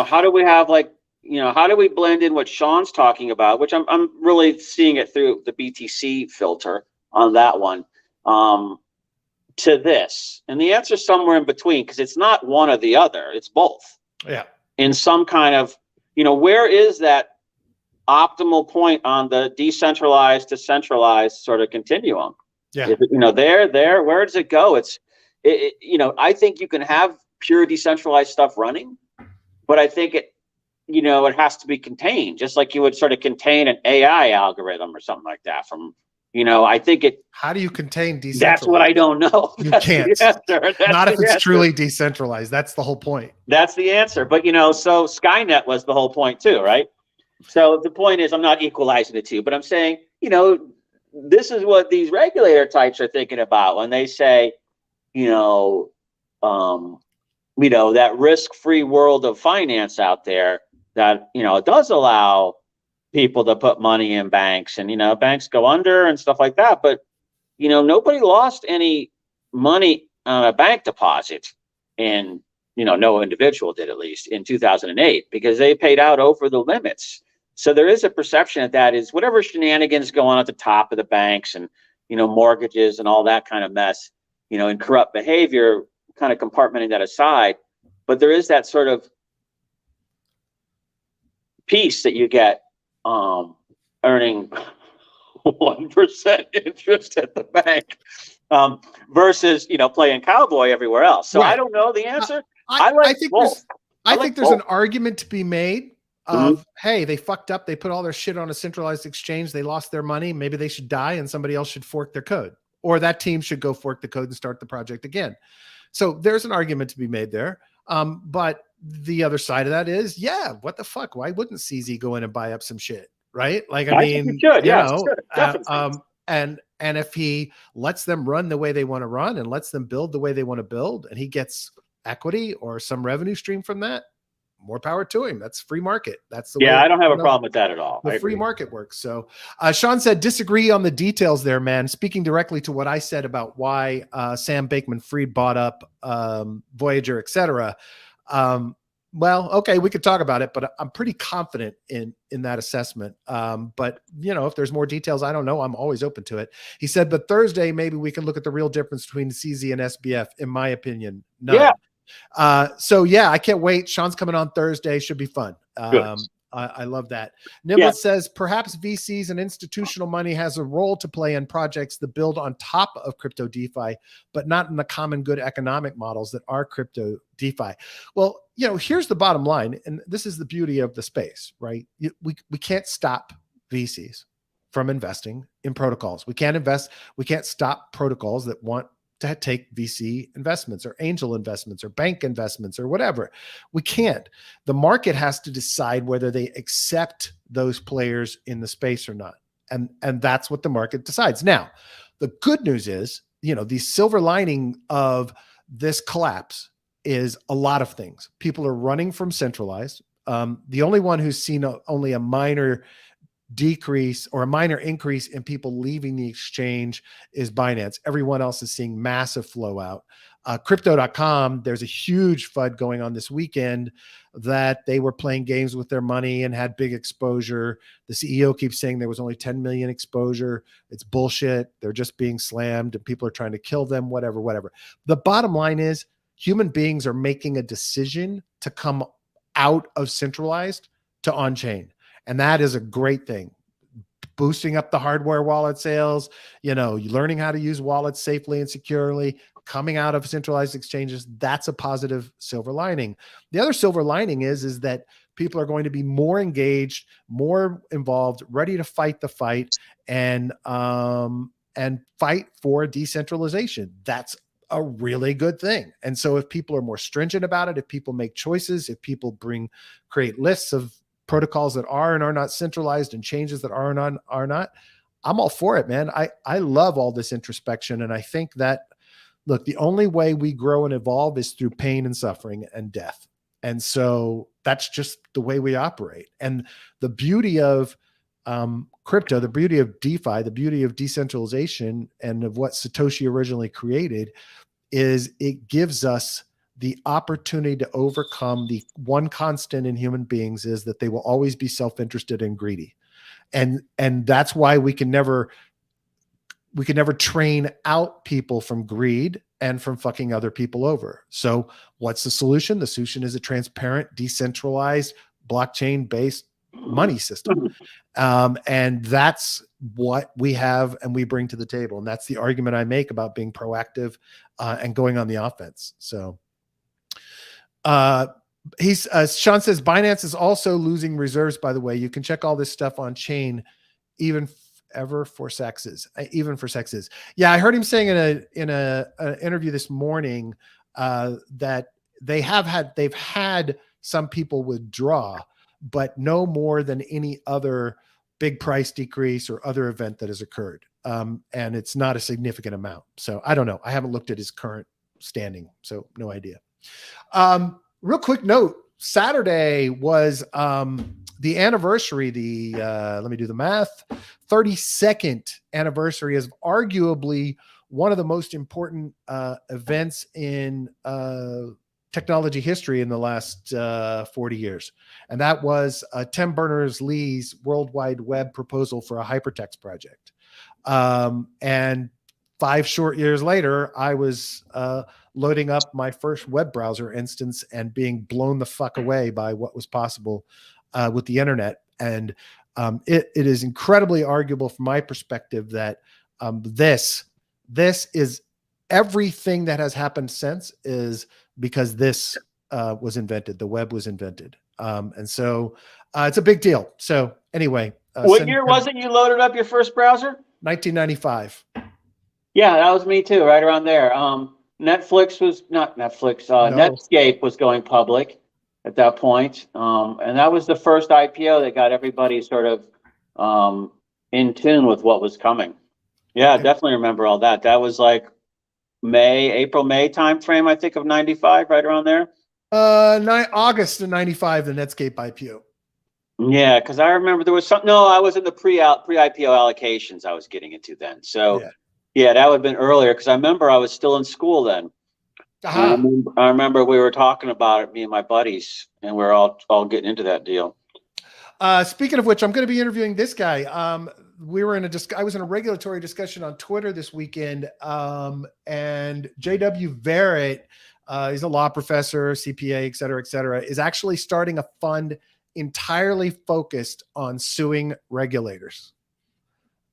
[SPEAKER 2] How do we have how do we blend in what Sean's talking about, which I'm really seeing it through the BTC filter on that one, to this? And the answer is somewhere in between, because it's not one or the other, it's both.
[SPEAKER 1] Yeah. In
[SPEAKER 2] some kind of, where is that optimal point on the decentralized to centralized sort of continuum?
[SPEAKER 1] Yeah.
[SPEAKER 2] Is it, there, where does it go? I think you can have pure decentralized stuff running, but I think it has to be contained, just like you would sort of contain an AI algorithm or something like that from, I think it.
[SPEAKER 1] How do you contain decentralized?
[SPEAKER 2] That's what I don't know.
[SPEAKER 1] You can't. Not if it's truly decentralized. That's the whole point.
[SPEAKER 2] That's the answer. But, so Skynet was the whole point too, right? So the point is, I'm not equalizing the two, but I'm saying, this is what these regulator types are thinking about when they say, that risk-free world of finance out there that, it does allow people to put money in banks, and, banks go under and stuff like that. But, nobody lost any money on a bank deposit, and, no individual did, at least in 2008, because they paid out over the limits. So there is a perception that is whatever shenanigans go on at the top of the banks and, mortgages and all that kind of mess, and corrupt behavior, kind of compartmenting that aside. But there is that sort of piece that you get earning 1% interest at the bank versus, playing cowboy everywhere else. So right. I don't know the answer. I think both.
[SPEAKER 1] I think there's an argument to be made of, hey, they fucked up. They put all their shit on a centralized exchange. They lost their money. Maybe they should die and somebody else should fork their code, or that team should go fork the code and start the project again. So there's an argument to be made there. But the other side of that is, yeah, what the fuck? Why wouldn't CZ go in and buy up some shit? Right? Like, I mean, and if he lets them run the way they want to run and lets them build the way they want to build, and he gets equity or some revenue stream from that, more power to him. That's free market. That's the way.
[SPEAKER 2] I don't have a problem with that at all.
[SPEAKER 1] The free market works. So Sean said, disagree on the details there, man. Speaking directly to what I said about why Sam Bankman-Fried bought up Voyager, etc. Well, okay, we could talk about it, but I'm pretty confident in that assessment. But if there's more details, I don't know. I'm always open to it. He said, but Thursday, maybe we can look at the real difference between CZ and SBF. In my opinion, none. Yeah. So yeah, I can't wait. Sean's coming on Thursday. Should be fun. I love that. Niblet says perhaps VCs and institutional money has a role to play in projects that build on top of crypto DeFi, but not in the common good economic models that are crypto DeFi. Well, here's the bottom line, and this is the beauty of the space, right? We can't stop VCs from investing in protocols. We can't stop protocols that want to take VC investments or angel investments or bank investments or whatever. We can't. The market has to decide whether they accept those players in the space or not. And that's what the market decides. Now, the good news is, the silver lining of this collapse is a lot of things. People are running from centralized. The only one who's seen only a minor decrease or a minor increase in people leaving the exchange is Binance. Everyone else is seeing massive flow out. Crypto.com, there's a huge FUD going on this weekend that they were playing games with their money and had big exposure. The CEO keeps saying there was only 10 million exposure. It's bullshit. They're just being slammed and people are trying to kill them, whatever. The bottom line is human beings are making a decision to come out of centralized to on-chain. And that is a great thing. Boosting up the hardware wallet sales, you learning how to use wallets safely and securely, coming out of centralized exchanges. That's a positive silver lining. The other silver lining is that people are going to be more engaged, more involved, ready to fight the fight, and fight for decentralization. That's a really good thing. And so if people are more stringent about it, if people make choices, if people create lists of protocols that are and are not centralized and changes that are not, I'm all for it, man. I love all this introspection. And I think that, look, the only way we grow and evolve is through pain and suffering and death. And so that's just the way we operate. And the beauty of crypto, the beauty of DeFi, the beauty of decentralization, and of what Satoshi originally created is it gives us the opportunity to overcome the one constant in human beings is that they will always be self-interested and greedy. And that's why we can never train out people from greed and from fucking other people over. So what's the solution? The solution is a transparent, decentralized, blockchain-based money system. And that's what we have and we bring to the table. And that's the argument I make about being proactive and going on the offense. So Sean says Binance is also losing reserves, by the way. You can check all this stuff on chain, even for sexes. Yeah, I heard him saying in a interview this morning that they've had some people withdraw, but no more than any other big price decrease or other event that has occurred. And it's not a significant amount. So I don't know. I haven't looked at his current standing, so no idea. Real quick note, Saturday was the anniversary, let me do the math, 32nd anniversary of arguably one of the most important events in technology history in the last 40 years. And that was Tim Berners-Lee's World Wide Web proposal for a hypertext project. And 5 short years later, I was loading up my first web browser instance and being blown the fuck away by what was possible with the internet. And it is incredibly arguable from my perspective that this is everything that has happened since is because this was invented. The web was invented. And so it's a big deal. So anyway.
[SPEAKER 2] What year was it you loaded up your first browser?
[SPEAKER 1] 1995.
[SPEAKER 2] Yeah, that was me too, right around there. Netscape was going public at that point. And that was the first IPO that got everybody sort of in tune with what was coming. Yeah, I definitely remember all that. That was like April, May timeframe, I think, of 95, right around there.
[SPEAKER 1] August of 95, the Netscape IPO.
[SPEAKER 2] Yeah, because I remember there was something. No, I was in the pre-IPO allocations I was getting into then. So yeah, that would have been earlier because I remember I was still in school then. I remember we were talking about it, me and my buddies, and we're all getting into that deal.
[SPEAKER 1] Speaking of which, I'm going to be interviewing this guy. I was in a regulatory discussion on Twitter this weekend, and J.W. Verrett, he's a law professor, CPA, et cetera, is actually starting a fund entirely focused on suing regulators.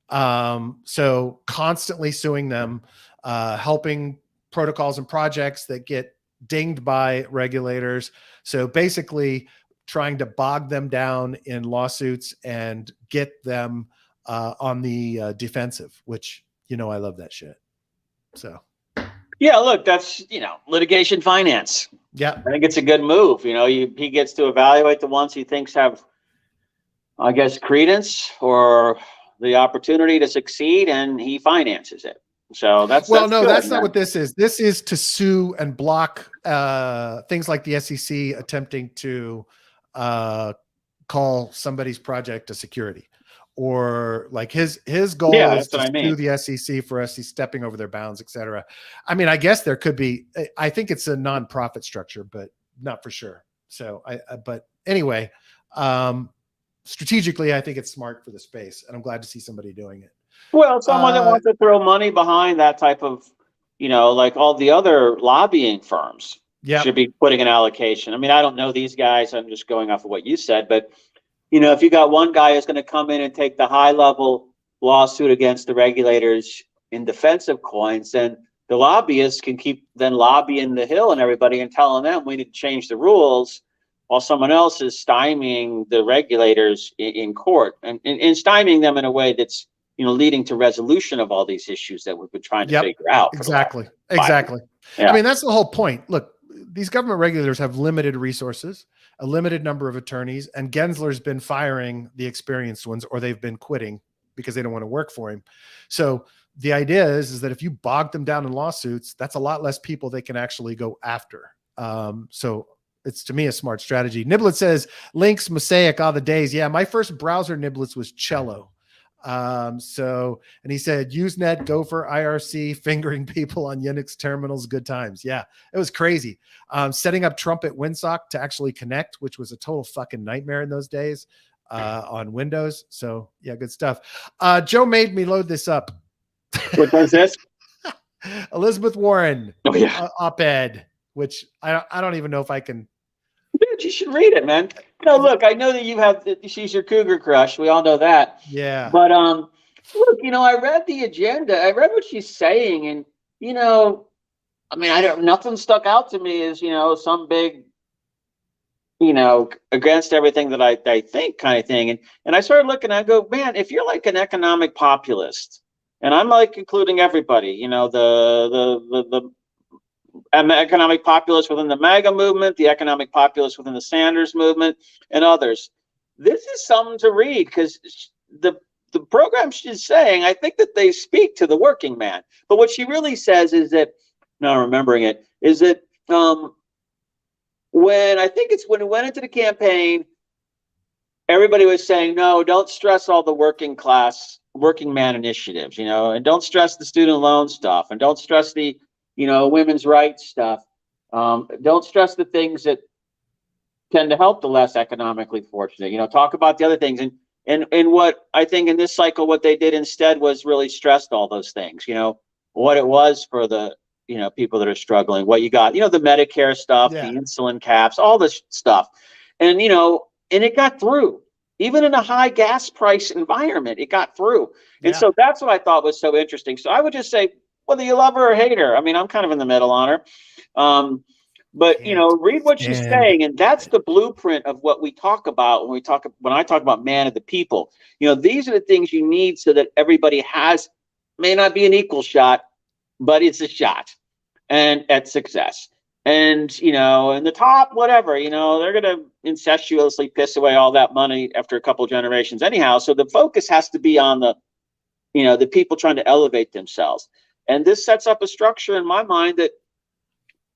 [SPEAKER 1] So constantly suing them, helping protocols and projects that get dinged by regulators. So basically trying to bog them down in lawsuits and get them on the defensive, which, I love that shit. So.
[SPEAKER 2] Yeah, look, that's, litigation finance.
[SPEAKER 1] Yeah.
[SPEAKER 2] I think it's a good move. He gets to evaluate the ones he thinks have, I guess, credence or the opportunity to succeed, and he finances it. So that's
[SPEAKER 1] not
[SPEAKER 2] man.
[SPEAKER 1] what this is. This is to sue and block things like the SEC attempting to call somebody's project a security, or like his goal is to sue the SEC for SEC stepping over their bounds, et cetera. I mean, I guess there could be. I think it's a nonprofit structure, but not for sure. So but anyway, strategically, I think it's smart for the space, and I'm glad to see somebody doing it.
[SPEAKER 2] Well, someone that wants to throw money behind that type of, like all the other lobbying firms should be putting an allocation. I mean, I don't know these guys. I'm just going off of what you said. But, if you got one guy who's going to come in and take the high-level lawsuit against the regulators in defense of coins, then the lobbyists can keep then lobbying the Hill and everybody and telling them we need to change the rules, while someone else is stymieing the regulators in court and stymieing them in a way that's, leading to resolution of all these issues that we've been trying to figure out.
[SPEAKER 1] Exactly.
[SPEAKER 2] Yeah.
[SPEAKER 1] I mean, that's the whole point. Look, these government regulators have limited resources, a limited number of attorneys, and Gensler's been firing the experienced ones, or they've been quitting because they don't want to work for him. So the idea is that if you bog them down in lawsuits, that's a lot less people they can actually go after. So it's, to me, a smart strategy. Niblet says, Links, Mosaic, all the days. Yeah, my first browser Niblets was Cello. And he said, Usenet, Gopher, IRC, fingering people on Unix terminals, good times. Yeah, it was crazy. Setting up Trumpet WinSock to actually connect, which was a total fucking nightmare in those days on Windows. So yeah, good stuff. Joe made me load this up.
[SPEAKER 2] What was this?
[SPEAKER 1] Elizabeth Warren op-ed, which I don't even know if I can.
[SPEAKER 2] Dude, you should read it, man. Look, I know that she's your cougar crush. We all know that.
[SPEAKER 1] Yeah.
[SPEAKER 2] But look, I read the agenda. I read what she's saying, and I mean, nothing stuck out to me as some big, against everything that I think kind of thing. And I started looking. I go, man, if you're like an economic populist, and I'm like including everybody, the economic populace within the MAGA movement, the economic populace within the Sanders movement, and others. This is something to read, because the program she's saying, I think that they speak to the working man. But what she really says is that, now remembering it, is that when we went into the campaign, everybody was saying, no, don't stress all the working man initiatives, and don't stress the student loan stuff, and don't stress the women's rights stuff. Don't stress the things that tend to help the less economically fortunate. Talk about the other things. And what I think in this cycle, what they did instead was really stressed all those things. What it was for the people that are struggling. What you got, the Medicare stuff, the insulin caps, all this stuff, and and it got through. Even in a high gas price environment, it got through. And so that's what I thought was so interesting. So I would just say, whether you love her or hate her, I mean, I'm kind of in the middle on her. But read what she's saying, and that's the blueprint of what we talk about when I talk about man of the people. These are the things you need so that everybody may not be an equal shot, but it's a shot and at success. And in the top, whatever, they're gonna incestuously piss away all that money after a couple of generations anyhow. So the focus has to be on the people trying to elevate themselves. And this sets up a structure in my mind that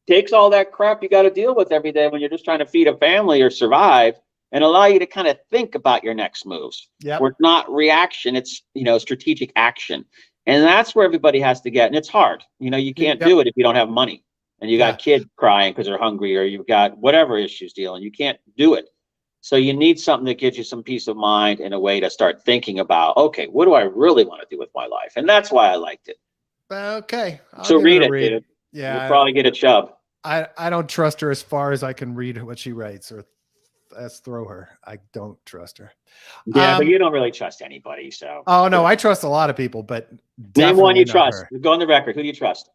[SPEAKER 2] takes all that crap you got to deal with every day when you're just trying to feed a family or survive, and allow you to kind of think about your next moves. Where it's not reaction, it's strategic action. And that's where everybody has to get. And it's hard. You can't do it if you don't have money, and you got kids crying because they're hungry, or you've got whatever issues dealing. You can't do it. So you need something that gives you some peace of mind and a way to start thinking about, okay, what do I really want to do with my life? And that's why I liked it.
[SPEAKER 1] Okay.
[SPEAKER 2] So read it, dude.
[SPEAKER 1] Yeah.
[SPEAKER 2] You'll probably get a chub.
[SPEAKER 1] I don't trust her as far as I can read what she writes, or throw her. I don't trust her.
[SPEAKER 2] Yeah, but you don't really trust anybody. So.
[SPEAKER 1] Oh no, I trust a lot of people, but
[SPEAKER 2] name one you trust.
[SPEAKER 1] Her.
[SPEAKER 2] Go on the record. Who do you trust?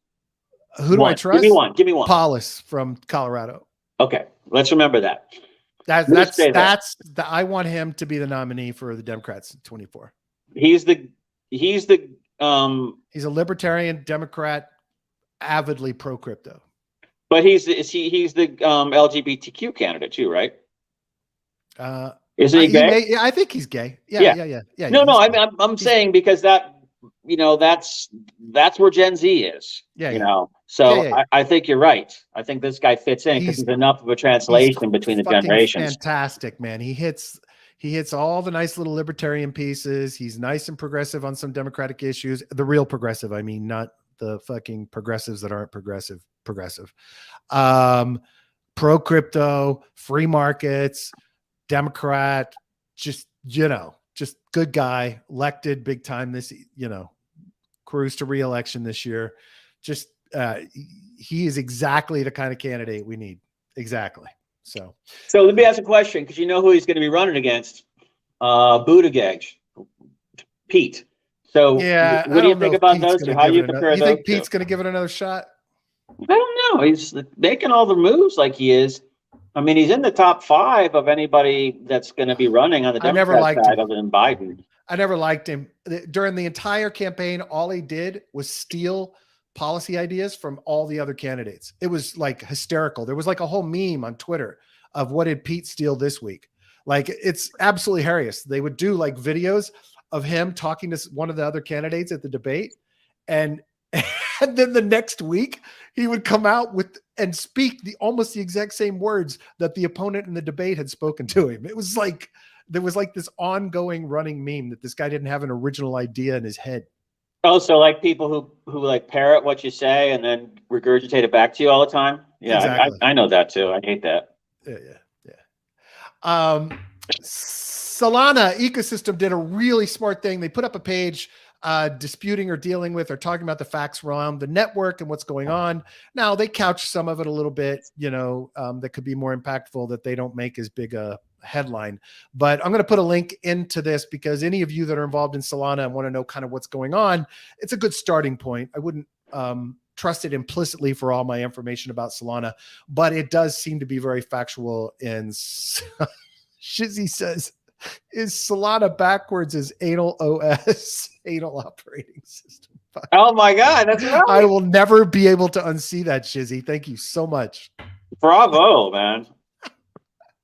[SPEAKER 1] Who do I trust?
[SPEAKER 2] Give me one. Give me one.
[SPEAKER 1] Paulus from Colorado.
[SPEAKER 2] Okay, let's remember that.
[SPEAKER 1] I want him to be the nominee for the Democrats in 24.
[SPEAKER 2] He's
[SPEAKER 1] a libertarian Democrat, avidly pro crypto.
[SPEAKER 2] But he's the LGBTQ candidate too, right? Isn't he gay?
[SPEAKER 1] I think he's gay. Yeah.
[SPEAKER 2] No, I'm saying because that's where Gen Z is. I think you're right. I think this guy fits in because he's enough of a translation between the generations.
[SPEAKER 1] Fantastic, man. He hits all the nice little libertarian pieces. He's nice and progressive on some democratic issues. The real progressive, I mean, not the fucking progressives that aren't progressive. Pro crypto, free markets, Democrat, just good guy, elected big time this, cruise to re-election this year. Just he is exactly the kind of candidate we need. Exactly. So
[SPEAKER 2] let me ask a question, because you know who he's going to be running against. Buttigieg, Pete. So
[SPEAKER 1] Yeah,
[SPEAKER 2] what
[SPEAKER 1] I
[SPEAKER 2] do you
[SPEAKER 1] don't know
[SPEAKER 2] think
[SPEAKER 1] if
[SPEAKER 2] about
[SPEAKER 1] Pete's
[SPEAKER 2] those two?
[SPEAKER 1] gonna
[SPEAKER 2] How do
[SPEAKER 1] give
[SPEAKER 2] you
[SPEAKER 1] it another.
[SPEAKER 2] compare
[SPEAKER 1] You
[SPEAKER 2] those
[SPEAKER 1] think
[SPEAKER 2] two?
[SPEAKER 1] Pete's gonna give it another shot?
[SPEAKER 2] I don't know. He's making all the moves like he is. I mean, he's in the top 5 of anybody that's going to be running on the
[SPEAKER 1] I never
[SPEAKER 2] Democrat
[SPEAKER 1] liked
[SPEAKER 2] side
[SPEAKER 1] him.
[SPEAKER 2] other than Biden.
[SPEAKER 1] I never liked him. During the entire campaign, all he did was steal policy ideas from all the other candidates. It was like hysterical. There was like a whole meme on Twitter of what did Pete steal this week? Like, it's absolutely hilarious. They would do like videos of him talking to one of the other candidates at the debate. And, and then the next week he would come out with and speak almost the exact same words that the opponent in the debate had spoken to him. It was like, there was like this ongoing running meme that this guy didn't have an original idea in his head.
[SPEAKER 2] Oh, so like people who like parrot what you say and then regurgitate it back to you all the time. Yeah,
[SPEAKER 1] Exactly.
[SPEAKER 2] I know that too. I hate that.
[SPEAKER 1] Yeah. Solana ecosystem did a really smart thing. They put up a page disputing or dealing with or talking about the facts around the network and what's going on. Now they couch some of it a little bit, that could be more impactful, that they don't make as big a headline. But I'm going to put a link into this because any of you that are involved in Solana and want to know kind of what's going on, it's a good starting point. I wouldn't trust it implicitly for all my information about Solana, but it does seem to be very factual. And Shizzy says, is Solana backwards as anal OS, anal operating system?
[SPEAKER 2] Oh my God, that's right.
[SPEAKER 1] I will never be able to unsee that, Shizzy. Thank you so much.
[SPEAKER 2] Bravo, man.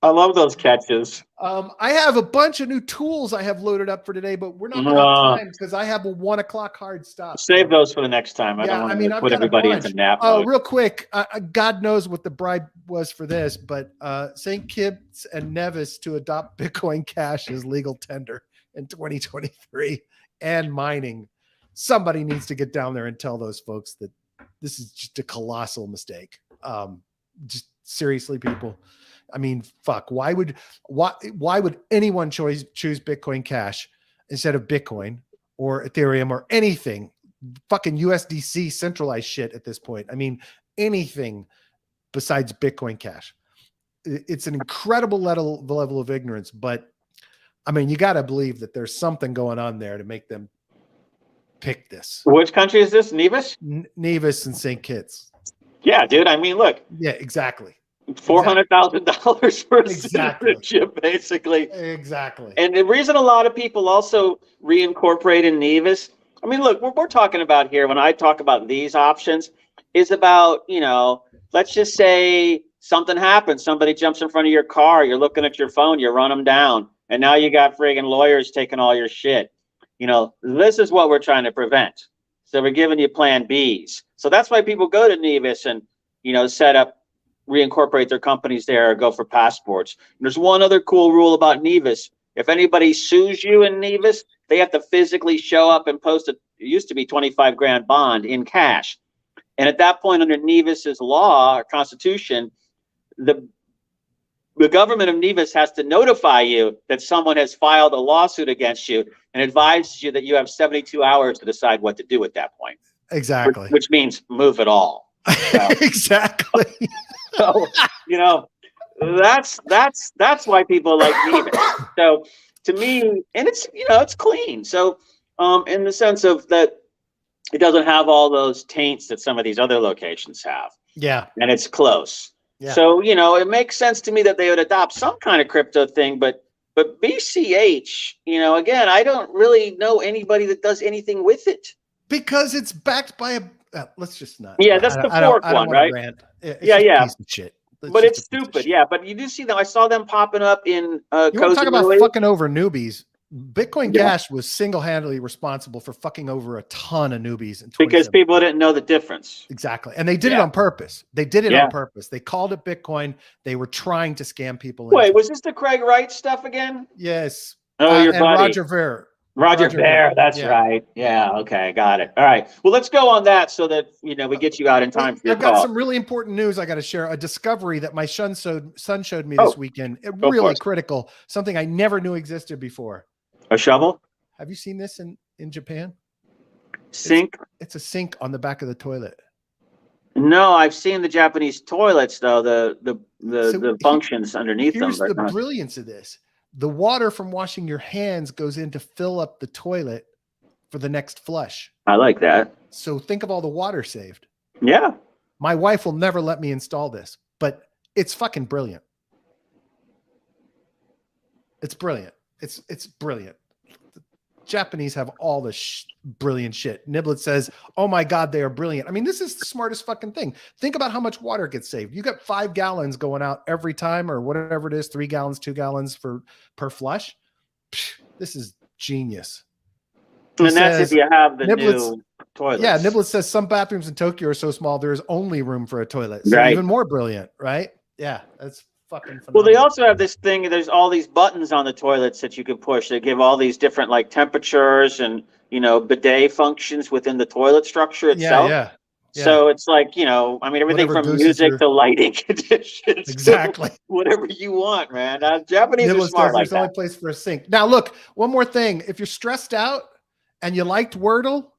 [SPEAKER 2] I love those catches.
[SPEAKER 1] I have a bunch of new tools I have loaded up for today, but we're not going to have time because I have a 1 o'clock hard stop.
[SPEAKER 2] Save those for the next time. I don't want to put everybody into nap mode.
[SPEAKER 1] Real quick, God knows what the bribe was for this, but St. Kitts and Nevis to adopt Bitcoin Cash as legal tender in 2023 and mining. Somebody needs to get down there and tell those folks that this is just a colossal mistake. Just seriously, people. I mean, fuck. Why would anyone choose Bitcoin Cash instead of Bitcoin or Ethereum or anything? Fucking USDC centralized shit at this point. I mean, anything besides Bitcoin Cash. It's an incredible level of ignorance, but I mean, you got to believe that there's something going on there to make them pick this.
[SPEAKER 2] Which country is this? Nevis?
[SPEAKER 1] Nevis and St. Kitts.
[SPEAKER 2] Yeah, dude. I mean, look.
[SPEAKER 1] Yeah, exactly.
[SPEAKER 2] $400,000 for a
[SPEAKER 1] Exactly.
[SPEAKER 2] citizenship, basically.
[SPEAKER 1] Exactly.
[SPEAKER 2] And the reason a lot of people also reincorporate in Nevis, I mean, look, we're talking about here, when I talk about these options, is about, let's just say something happens. Somebody jumps in front of your car. You're looking at your phone. You run them down. And now you got friggin' lawyers taking all your shit. This is what we're trying to prevent. So we're giving you plan Bs. So that's why people go to Nevis and, set up, reincorporate their companies there or go for passports. And there's one other cool rule about Nevis. If anybody sues you in Nevis, they have to physically show up and post it used to be 25 grand bond in cash. And at that point, under Nevis's law or constitution, the government of Nevis has to notify you that someone has filed a lawsuit against you and advises you that you have 72 hours to decide what to do at that point.
[SPEAKER 1] Exactly.
[SPEAKER 2] Which means move it all. So,
[SPEAKER 1] exactly.
[SPEAKER 2] So, that's why people like Nevis. So to me, and it's clean. So in the sense of that, it doesn't have all those taints that some of these other locations have.
[SPEAKER 1] Yeah.
[SPEAKER 2] And it's close. Yeah. So, it makes sense to me that they would adopt some kind of crypto thing, but BCH, again, I don't really know anybody that does anything with it.
[SPEAKER 1] Because it's backed by a let's just not.
[SPEAKER 2] Yeah, that's the fork one, right?
[SPEAKER 1] Yeah. Piece of shit.
[SPEAKER 2] But it's stupid. Yeah, but you do see them. I saw them popping up in
[SPEAKER 1] you want to talk about fucking over newbies. Bitcoin Cash was single-handedly responsible for fucking over a ton of newbies.
[SPEAKER 2] Because people didn't know the difference.
[SPEAKER 1] Exactly. And they did it on purpose. They did it on purpose. They called it Bitcoin. They were trying to scam people.
[SPEAKER 2] Wait, was this the Craig Wright stuff again?
[SPEAKER 1] Yes.
[SPEAKER 2] Oh, your buddy.
[SPEAKER 1] Roger Ver.
[SPEAKER 2] Roger Ver, that's right. Yeah, okay, got it. All right. Well, let's go on that so that we get you out in time for your call.
[SPEAKER 1] I've got some really important news I got to share. A discovery that my son showed me this weekend. Really critical. Something I never knew existed before.
[SPEAKER 2] A shovel?
[SPEAKER 1] Have you seen this in Japan?
[SPEAKER 2] Sink?
[SPEAKER 1] It's a sink on the back of the toilet.
[SPEAKER 2] No, I've seen the Japanese toilets though. The functions underneath them.
[SPEAKER 1] Here's the brilliance of this. The water from washing your hands goes in to fill up the toilet for the next flush.
[SPEAKER 2] I like that.
[SPEAKER 1] So think of all the water saved.
[SPEAKER 2] Yeah.
[SPEAKER 1] My wife will never let me install this, but it's fucking brilliant. It's brilliant. It's brilliant. The Japanese have all the brilliant shit. Niblet says, oh my God, they are brilliant. I mean, this is the smartest fucking thing. Think about how much water gets saved. You got 5 gallons going out every time, or whatever it is, 3 gallons, 2 gallons per flush. Psh, this is genius.
[SPEAKER 2] And that's if you have the
[SPEAKER 1] Niblet's,
[SPEAKER 2] new toilets.
[SPEAKER 1] Yeah, Niblet says some bathrooms in Tokyo are so small there's only room for a toilet. So
[SPEAKER 2] right.
[SPEAKER 1] Even more brilliant, right? Yeah, that's fucking phenomenal.
[SPEAKER 2] Well, they also have this thing. There's all these buttons on the toilets that you can push. They give all these different like temperatures and bidet functions within the toilet structure itself.
[SPEAKER 1] Yeah.
[SPEAKER 2] So it's like, I mean, everything from music to lighting conditions.
[SPEAKER 1] Exactly.
[SPEAKER 2] Whatever you want, man. Japanese
[SPEAKER 1] Niblet
[SPEAKER 2] are smart like
[SPEAKER 1] there's only place for a sink. Now, look, one more thing. If you're stressed out and you liked Wordle,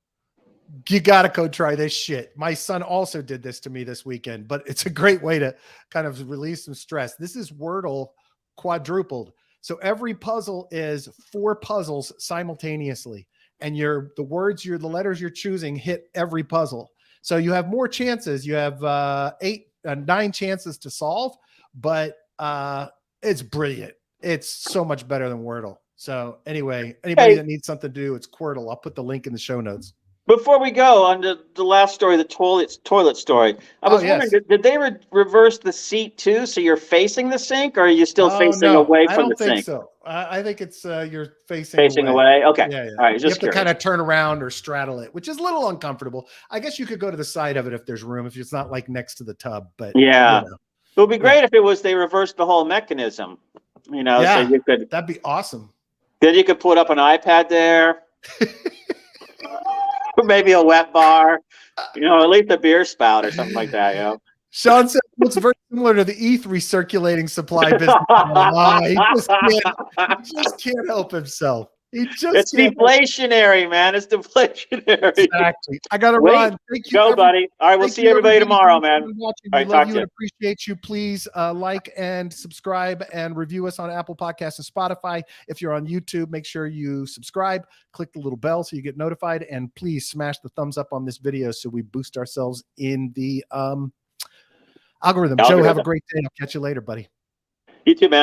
[SPEAKER 1] you got to go try this shit. My son also did this to me this weekend, but it's a great way to kind of release some stress. This is Wordle quadrupled. So every puzzle is 4 puzzles simultaneously. And the letters you're choosing hit every puzzle. So you have more chances. You have 9 chances to solve, but it's brilliant. It's so much better than Wordle. So anyway, anybody that needs something to do, it's Quirtle. I'll put the link in the show notes.
[SPEAKER 2] Before we go on to the last story, the toilet story, I was wondering, did they reverse the seat too? So you're facing the sink, or are you still facing away from the sink?
[SPEAKER 1] I don't think so. I think it's you're facing
[SPEAKER 2] away. Okay.
[SPEAKER 1] Yeah.
[SPEAKER 2] All right.
[SPEAKER 1] You have to kind of turn around or straddle it, which is a little uncomfortable. I guess you could go to the side of it if there's room, if it's not like next to the tub. But
[SPEAKER 2] yeah, it would be great if they reversed the whole mechanism. So you could.
[SPEAKER 1] That'd be awesome.
[SPEAKER 2] Then you could put up an iPad there. Or maybe a wet bar, at least a beer spout or something like that,
[SPEAKER 1] Sean said it's very similar to the ETH recirculating supply business. He just can't help himself.
[SPEAKER 2] It's deflationary, man. It's deflationary.
[SPEAKER 1] Exactly. I got to run. Thank you.
[SPEAKER 2] Go, buddy. All right, we'll see everybody tomorrow, man.
[SPEAKER 1] All right, love you and appreciate you. Please like and subscribe and review us on Apple Podcasts and Spotify. If you're on YouTube, make sure you subscribe. Click the little bell so you get notified. And please smash the thumbs up on this video so we boost ourselves in the algorithm. Joe, have a great day. I'll catch you later, buddy.
[SPEAKER 2] You too, man.